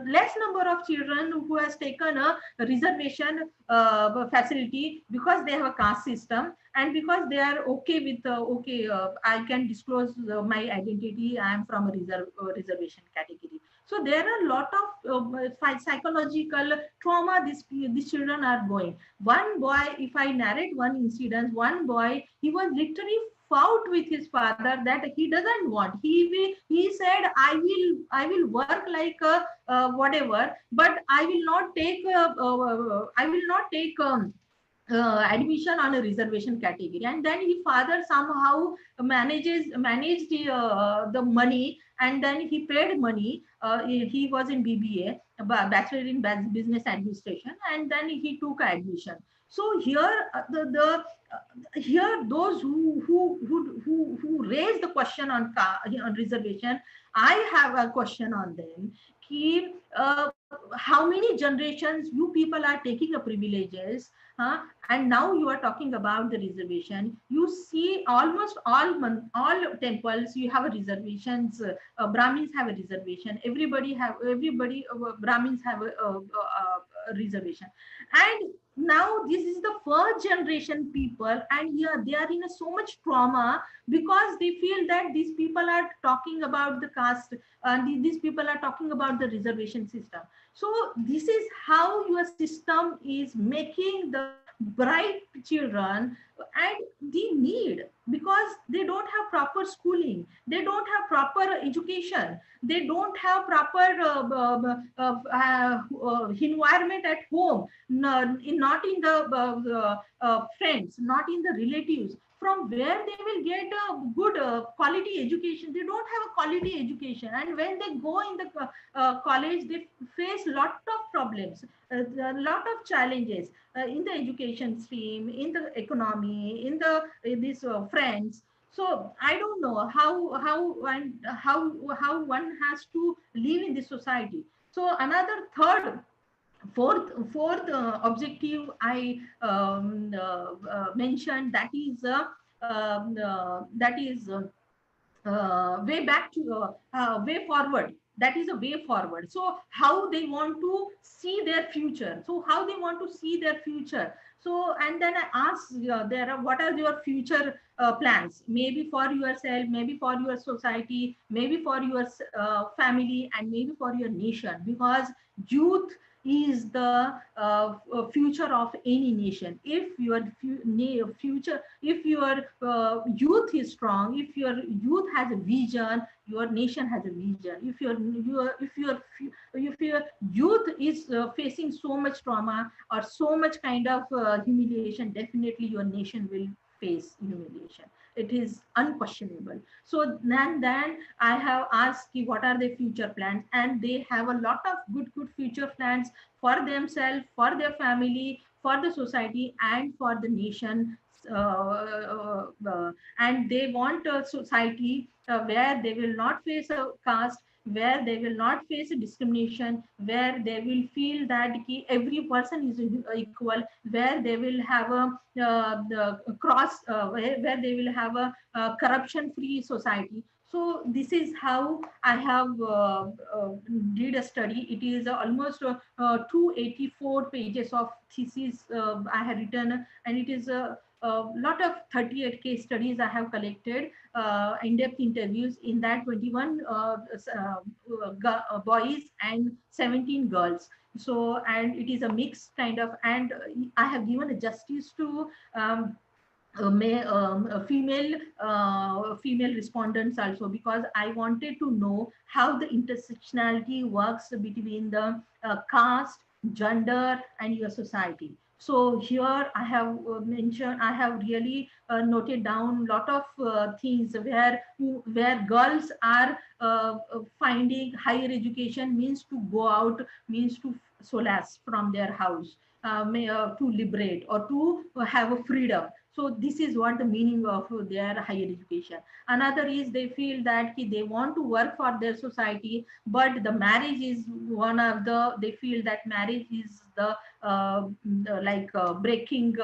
S2: less number of children who has taken a reservation facility, because they have a caste system, and because they are okay with okay, I can disclose my identity, I am from a reservation category. So there are a lot of psychological trauma these children are going. One boy, if I narrate one incident, one boy, he was literally fought with his father that he doesn't want. He said, I will work like whatever, but I will not take I will not take admission on a reservation category. And then his father somehow managed the money, and then he paid money. He was in BBA, bachelor in business administration, and then he took admission. So here here those who raise the question on reservation, I have a question on them. Ki, how many generations you people are taking a privileges, and now you are talking about the reservation. You see almost all temples, you have a reservations. Brahmins have a reservation. Everybody Brahmins have a reservation. And now this is the first generation people, and here they are in a so much trauma, because they feel that these people are talking about the caste, these people are talking about the reservation system. So this is how your system is making the bright children, and they need, because they don't have proper schooling, they don't have proper education, they don't have proper environment at home, not in the friends, not in the relatives, from where they will get a good quality education. They don't have a quality education, and when they go in the college, they face lot of problems, a lot of challenges in the education stream, in the economy, in these friends. So I don't know how one has to live in this society. So another third fourth objective I mentioned, that is way back to way forward. That is a way forward. So how they want to see their future, so how they want to see their future. So and then I ask, there are, what are your future plans, maybe for yourself, maybe for your society, maybe for your family, and maybe for your nation, because youth is the future of any nation. If your future, if your youth is strong, if your youth has a vision, your nation has a vision. If your youth is facing so much trauma or so much kind of humiliation, definitely your nation will face humiliation. It is unquestionable. So then I have asked what are their future plans, and they have a lot of good future plans for themselves, for their family, for the society, and for the nation. And they want a society where they will not face a caste, where they will not face a discrimination, where they will feel that every person is equal, where they will have a the cross where they will have a, corruption free society. So this is how I have did a study. It is almost 284 pages of thesis I have written, and it is a lot of 38 case studies I have collected, in-depth interviews, in that 21 boys and 17 girls. So, and it is a mixed kind of, and I have given a justice to female respondents also, because I wanted to know how the intersectionality works between the caste, gender, and your society. So here I have mentioned, I have really noted down a lot of things where girls are finding higher education means to go out, means to solace from their house, to liberate or to have a freedom. So this is what the meaning of their higher education. Another is they feel that they want to work for their society, but the marriage is one of the, they feel that marriage is the breaking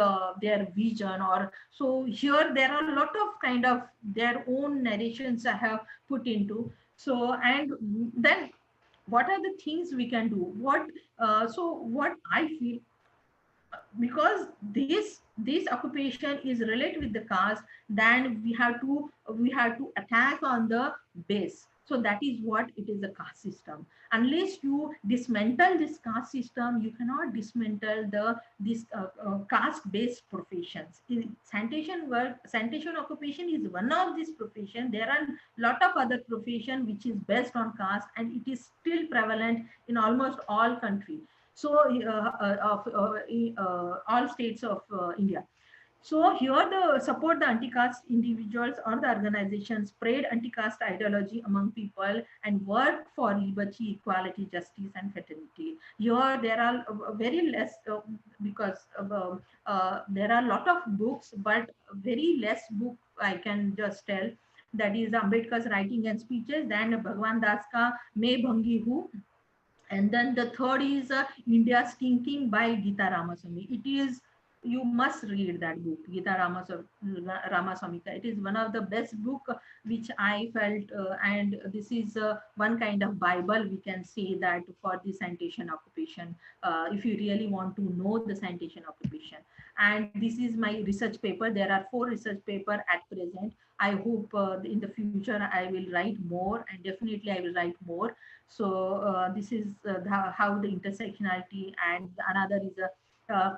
S2: their vision. Or so here there are a lot of kind of their own narrations I have put into. So and then what are the things we can do, so what I feel, because this occupation is related with the caste, then we have to attack on the base. So that is what it is, a caste system. Unless you dismantle this caste system, you cannot dismantle this caste based professions. Sanitation work, sanitation occupation is one of these profession. There are lot of other profession which is based on caste, and it is still prevalent in almost all countries. So of all states of India. So here the support the anti-caste individuals or the organizations, spread anti-caste ideology among people, and work for liberty, equality, justice, and fraternity. Here there are very less, because there are a lot of books, but very less book I can just tell. That is Ambedkar's writing and speeches, then Bhagwan Das ka May Bhangi Hu, and then the third is India's Thinking by Gita Ramaswamy. It is, you must read that book, Gita Ramaswamy. It is one of the best book which I felt, and this is one kind of Bible, we can say that, for the sanitation occupation. If you really want to know the sanitation occupation, and this is my research paper. There are 4 research paper at present. I hope in the future I will write more, and definitely I will write more. So this is how the intersectionality, and another is a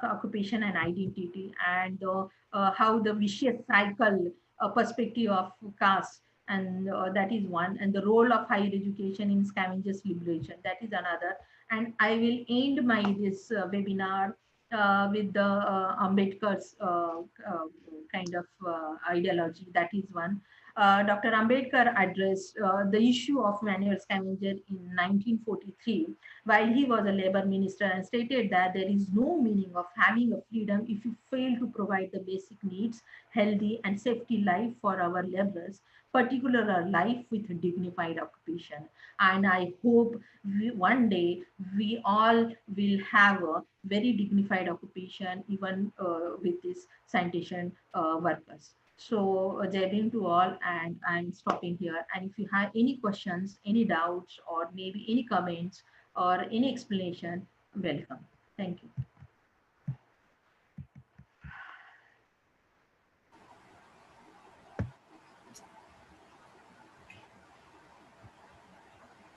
S2: occupation and identity, and how the vicious cycle perspective of caste, and that is one, and the role of higher education in scavengers liberation, that is another. And I will end my this webinar with the Ambedkar's kind of ideology, that is one. Dr. Ambedkar addressed the issue of manual scavenger in 1943 while he was a labor minister and stated that there is no meaning of having a freedom if you fail to provide the basic needs, healthy and safety life for our laborers, particular life with a dignified occupation. And I hope one day we all will have a very dignified occupation even with this sanitation workers. So, Jai Bhim to all, and I'm stopping here. And if you have any questions, any doubts, or maybe any comments or any explanation, welcome. Thank you.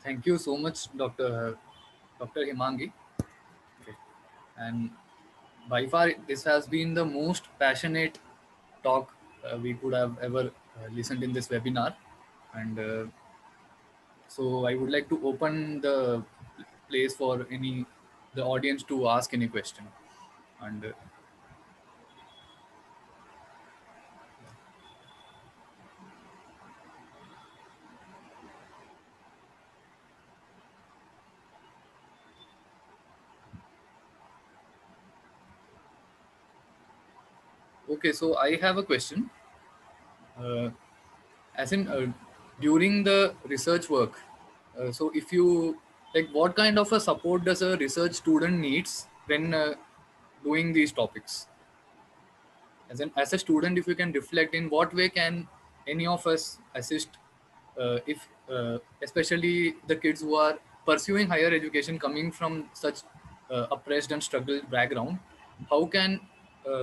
S1: Thank you so much, Dr. Himangi. Okay. And by far, this has been the most passionate talk we could have ever listened in this webinar. And so I would like to open the place for the audience to ask any question. And okay, so I have a question. Uh, as in during the research work, so if you like, what kind of a support does a research student needs when doing these topics? As a student, if you can reflect, in what way can any of us assist, if especially the kids who are pursuing higher education coming from such oppressed and struggled background, how can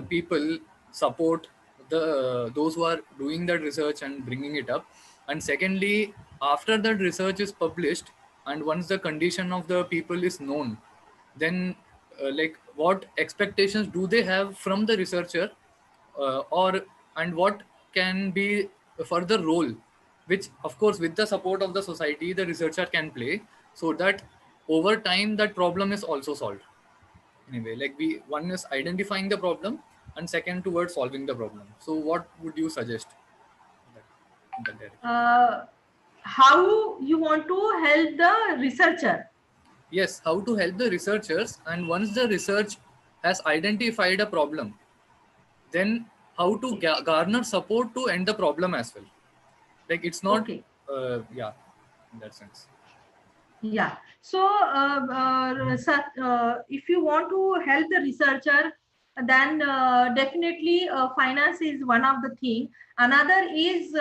S1: people support those who are doing that research and bringing it up? And secondly, after that research is published and once the condition of the people is known, then like, what expectations do they have from the researcher, or and what can be a further role which, of course, with the support of the society, the researcher can play, so that over time that problem is also solved? Anyway, like, we one is identifying the problem, and second towards solving the problem. So what would you suggest in that direction?
S2: Uh, how you want to help the researcher?
S1: Yes, how to help the researchers, and once the research has identified a problem, then how to garner support to end the problem as well. Like, it's not
S2: Okay.
S1: yeah, in that sense.
S2: Yeah. So, if you want to help the researcher, then definitely finance is one of the thing. Another is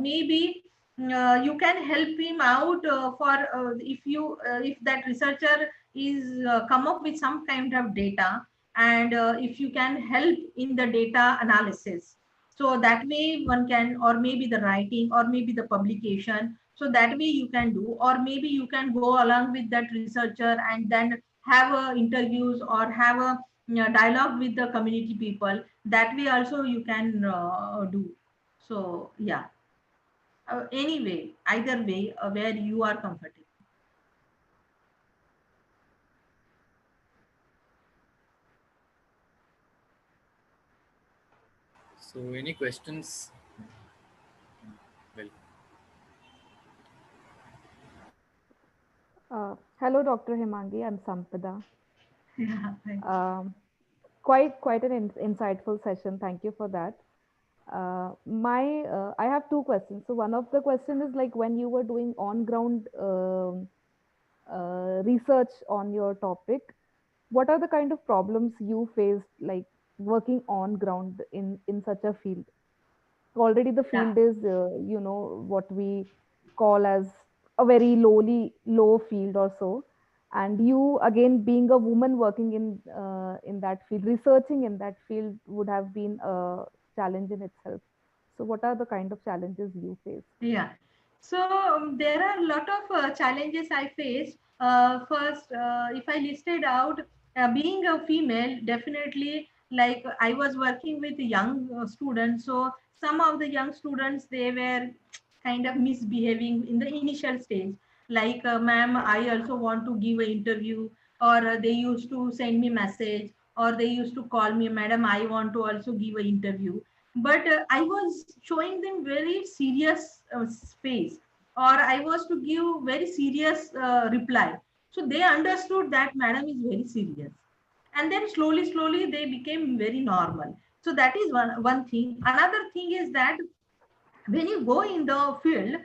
S2: maybe you can help him out for if that researcher is come up with some kind of data, and if you can help in the data analysis, so that way one can, or maybe the writing, or maybe the publication, so that way you can do, or maybe you can go along with that researcher and then have interviews or have a dialogue with the community people. That way also you can do. So yeah, anyway, either way, where you are comfortable.
S1: So any questions? Well,
S3: Hello, Dr. Hemangi. I'm Sampada.
S2: Yeah, right.
S3: Um, quite an insightful session. Thank you for that. My I have two questions. So one of the question is, like, when you were doing on ground research on your topic, what are the kind of problems you faced, like working on ground in such a field? Already the
S2: Yeah.
S3: field is what we call as a very low field or so, and you again being a woman working in that field, researching in that field would have been a challenge in itself. So what are the kind of challenges you faced?
S2: Yeah. So there are a lot of challenges I faced. First, if I listed out, being a female, definitely, like, I was working with young students. So some of the young students, they were kind of misbehaving in the initial stage. Like, ma'am, I also want to give an interview, or they used to send me message, or they used to call me, madam, I want to also give an interview. but I was showing them very serious face, or I was to give very serious reply. So they understood that madam is very serious, and then slowly they became very normal. So that is one thing. Another thing is that when you go in the field,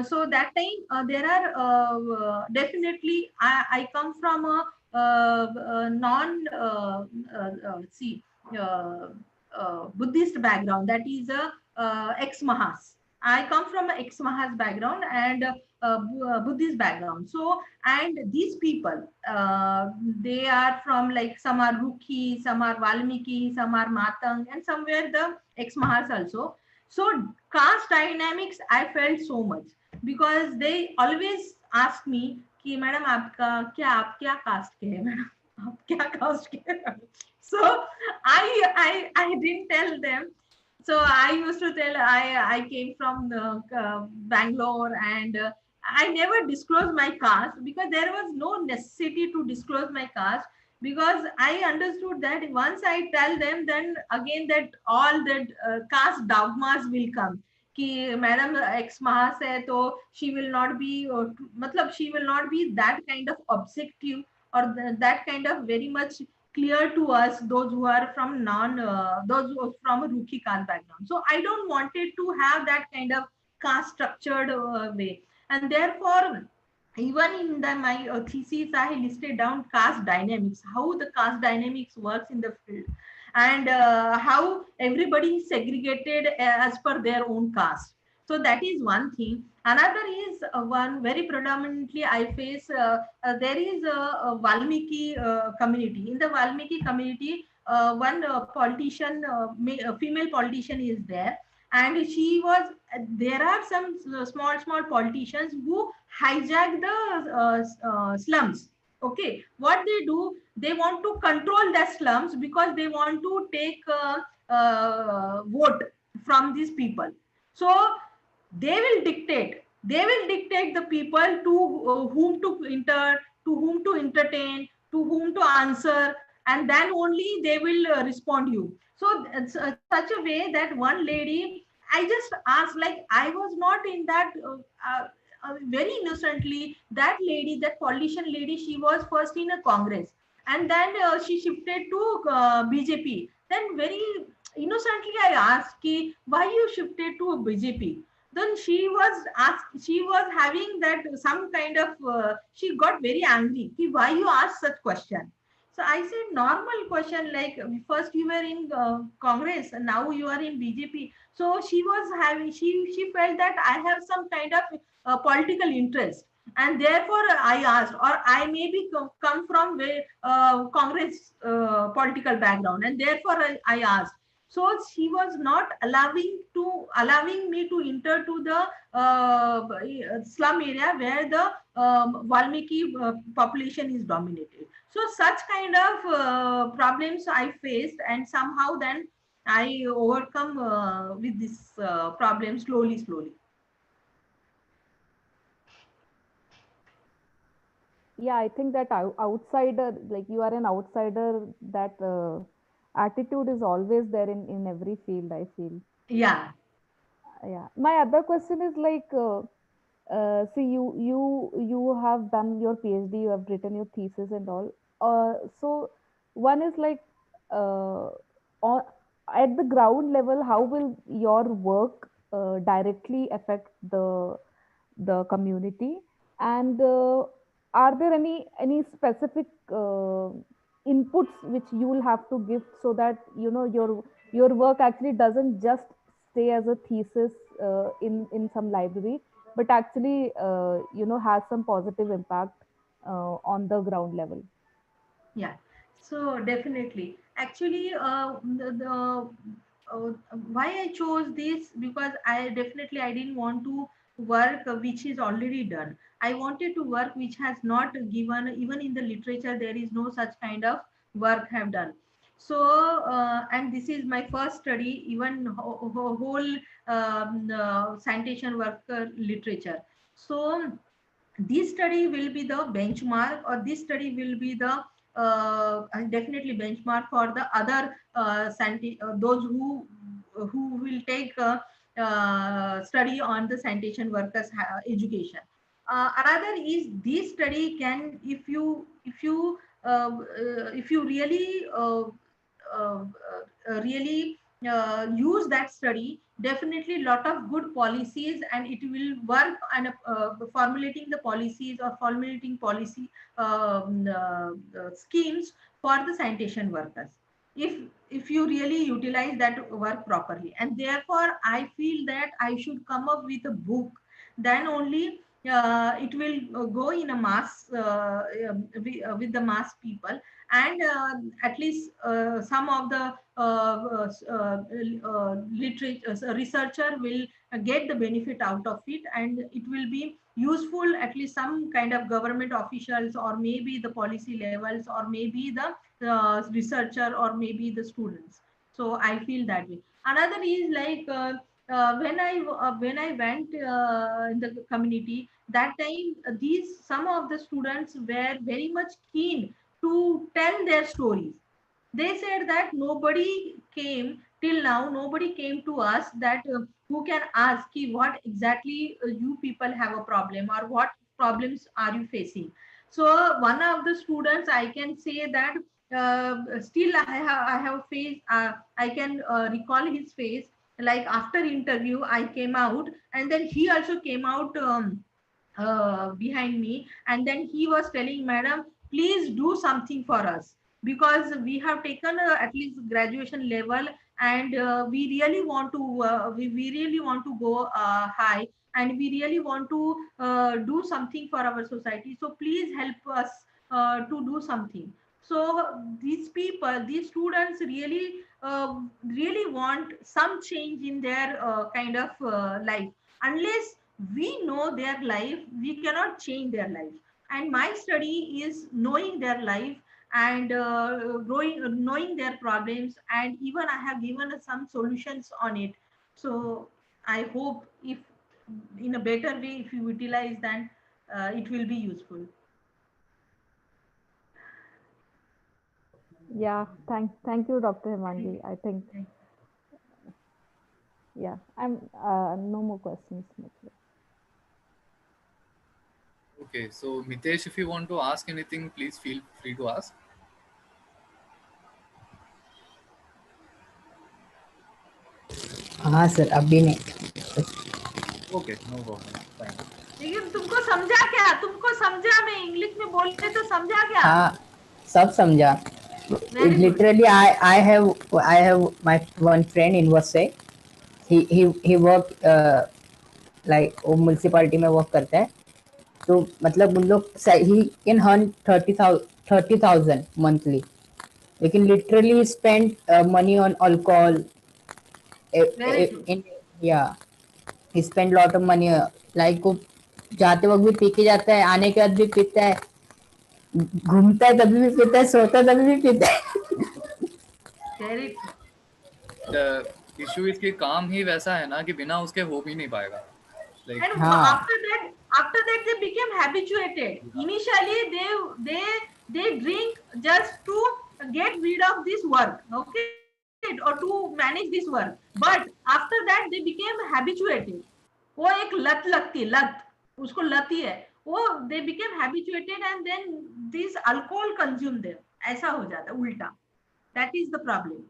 S2: so that time there are definitely I come from a non see uh, Buddhist background, that is a ex mahas. I come from an ex mahas background and Buddhist background. So and these people, they are from, like, some are Rukhi, some are Valmiki, some are Matang, and somewhere the ex mahas also. So caste dynamics I felt so much, because they always ask me कि madam आपका क्या, आप क्या cast के हैं madam, आप क्या cast के हैं. So I didn't tell them. So I used to tell I came from the Bangalore, and I never disclosed my caste, because there was no necessity to disclose my caste, because I understood that once I tell them, then again that all that caste dogmas will come, कि madam x महास है तो she will not be मतलब she will not be that kind of objective, or that kind of very much clear to us, those who are from non those who are from a rookie caste background. So I don't wanted to have that kind of caste structured way. And therefore, even in my thesis I listed down caste dynamics, how the caste dynamics works in the field, and how everybody is segregated as per their own caste. So that is one thing. Another is one very predominantly I face, there is a Valmiki community. In the Valmiki community, one politician, female politician is there, and she was. There are some small politicians who hijack the slums. Okay, what they do, they want to control the slums because they want to take vote from these people. So they will dictate the people to whom to enter, to whom to entertain, to whom to answer, and then only they will respond you. So it's such a way that one lady, I just asked, like, I was not in that very innocently, that lady, that politician lady, she was first in a congress, and then she shifted to BJP. Then very innocently I asked ki, why you shifted to BJP? Then she was asked, she was having that some kind of she got very angry ki, why you ask such question? So I said normal question, like, first you were in congress and now you are in BJP. So she was having, she felt that I have some kind of political interest, and therefore I asked, or I maybe come from congress political background, and therefore I asked. So she was not allowing me to enter to the slum area where the Valmiki population is dominated. So such kind of problems I faced, and somehow then I overcome with this problem slowly.
S3: Yeah, I think that outsider, like you are an outsider, that attitude is always there in every field, I feel.
S2: Yeah,
S3: Yeah. My other question is like, see, you have done your PhD, you have written your thesis and all. So one is like, uh, on, at the ground level, how will your work directly affect the community? And are there any specific inputs which you will have to give, so that your work actually doesn't just stay as a thesis in some library, but actually has some positive impact on the ground level?
S2: yeah. So definitely, actually, why I chose this, because I didn't want to work which is already done. I wanted to work which has not given, even in the literature there is no such kind of work have done. So and this is my first study, even whole sanitation worker literature. So this study will be the benchmark, or this study will be the definitely benchmark for the other those who who will take study on the sanitation workers education. Another is this study can, if you really really use that study, definitely lot of good policies, and it will work on formulating the policies or formulating policy schemes for the sanitation workers, if if you really utilize that work properly. And therefore I feel that I should come up with a book, then only it will go in a mass with the mass people, and at least some of the literature researcher will get the benefit out of it, and it will be useful at least some kind of government officials, or maybe the policy levels, or maybe the researcher, or maybe the students. So I feel that way. Another is like when I went in the community that time, these some of the students were very much keen to tell their stories. They said that nobody came till now, nobody came to us that who can ask ki what exactly you people have a problem, or what problems are you facing. So one of the students, I can say that still I have faced, I can recall his face, like after interview I came out, and then he also came out behind me, and then he was telling, madam, please do something for us, because we have taken at least graduation level, and we really want to go high, and we really want to do something for our society, so please help us to do something. So these people, these students really really want some change in their kind of life. Unless we know their life, we cannot change their life. And my study is knowing their life, and knowing their problems, and even I have given some solutions on it. So I hope, if in a better way, if you utilize that, it will be useful.
S3: Yeah, thank you, Dr.
S2: Thank
S3: Hemangi.
S2: you.
S3: I think,
S2: Thank
S3: yeah, I'm no more questions. Mithila.
S1: Okay, so Mitesh, if you want to ask anything, please feel free to ask.
S4: हाँ sir अभी नहीं.
S1: Okay, no problem. Fine.
S2: लेकिन तुमको समझा क्या, तुमको समझा, मैं इंग्लिश में बोले तो समझा क्या?
S4: हाँ सब समझा.
S2: Very good.
S4: Literally I have my one friend in Vasai. He work like वो म्युनिसिपालिटी में वर्क करता है. तो मतलब उन लोग ही कैन अर्न 30,000 मंथली, लेकिन literally spend money on alcohol
S2: very true.
S4: इन. या he spend lot of money, like वो जाते वक्त भी पी के जाता है, आने के बाद भी पीता है, घूमता है तभी भी पीता है, सोता है तभी भी पीता है.
S2: Very true.
S1: The issue is कि काम ही वैसा है ना कि बिना उसके हो भी नहीं पाएगा. Like,
S2: And
S4: हाँ
S2: after that they became habituated. Initially they drink just to get rid of this work, okay, or to manage this work. But after that they became habituated. वो एक लत लगती है, लत, उसको लत ही है वो. they became habituated, and then this alcohol consume them. ऐसा हो जाता है उल्टा. That is the problem.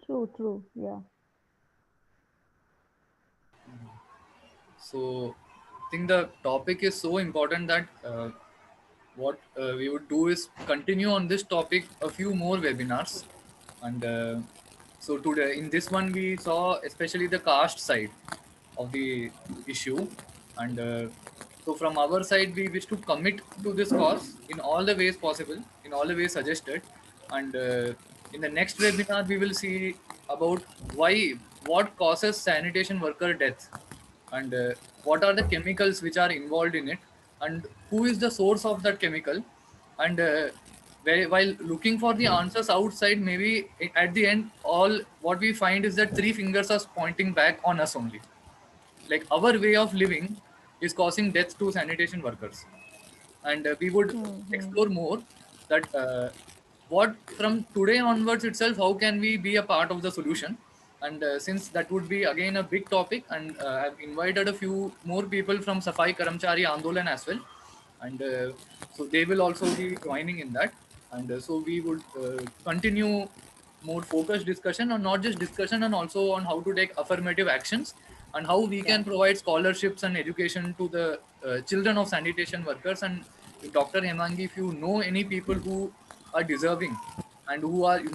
S3: True, yeah.
S1: so I think the topic is so important that what we would do is continue on this topic a few more webinars. And so today in this one we saw especially the caste side of the issue. And so from our side we wish to commit to this cause in all the ways possible, in all the ways suggested. And in the next webinar we will see about why, what causes sanitation worker death, and what are the chemicals which are involved in it, and who is the source of that chemical. And while looking for the answers outside, maybe at the end all what we find is that three fingers are pointing back on us only. Like our way of living is causing death to sanitation workers. And we would
S3: Hmm.
S1: explore more that what from today onwards itself, how can we be a part of the solution? And since that would be again a big topic, and I've invited a few more people from Safai Karamchari Andolan as well, and so they will also be joining in that. And so we would continue more focused discussion, or not just discussion, and also on how to take affirmative actions, and how we
S2: Yeah.
S1: can provide scholarships and education to the children of sanitation workers. And Dr. Hemangi, if you know any people who are deserving, and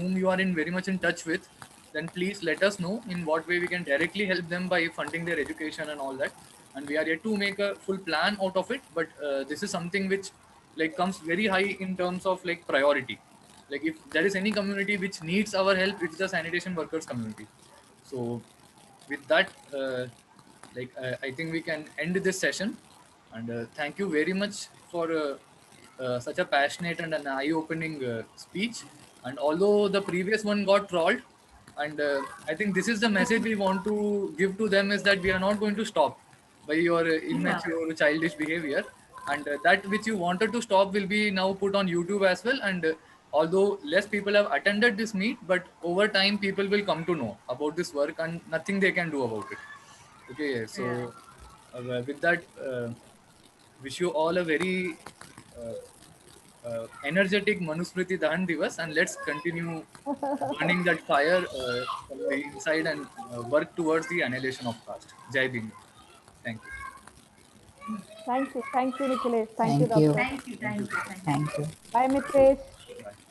S1: whom you are in very much in touch with, then please let us know in what way we can directly help them by funding their education and all that. And we are yet to make a full plan out of it, but this is something which like comes very high in terms of like priority. Like if there is any community which needs our help, it's the sanitation workers community. So with that, I think we can end this session. And thank you very much for such a passionate and an eye-opening speech. And although the previous one got trolled, and I think this is the message we want to give to them, is that we are not going to stop by your
S2: Yeah.
S1: immature, childish behavior. And that which you wanted to stop will be now put on YouTube as well. And although less people have attended this meet, but over time people will come to know about this work, and nothing they can do about it. Okay,
S2: Yeah.
S1: so with that, wish you all a very energetic Manusmriti Dahan Divas, and let's continue burning that fire from the inside, and work towards the annihilation of caste. Jai Bhim. Thank you.
S3: Thank you, Nikhilesh. Thank you,
S4: Thank you.
S3: doctor.
S2: Thank you.
S1: Thank you.
S2: Thank you. Thank you.
S4: Thank you.
S3: Bye, Mitresh.
S1: Bye.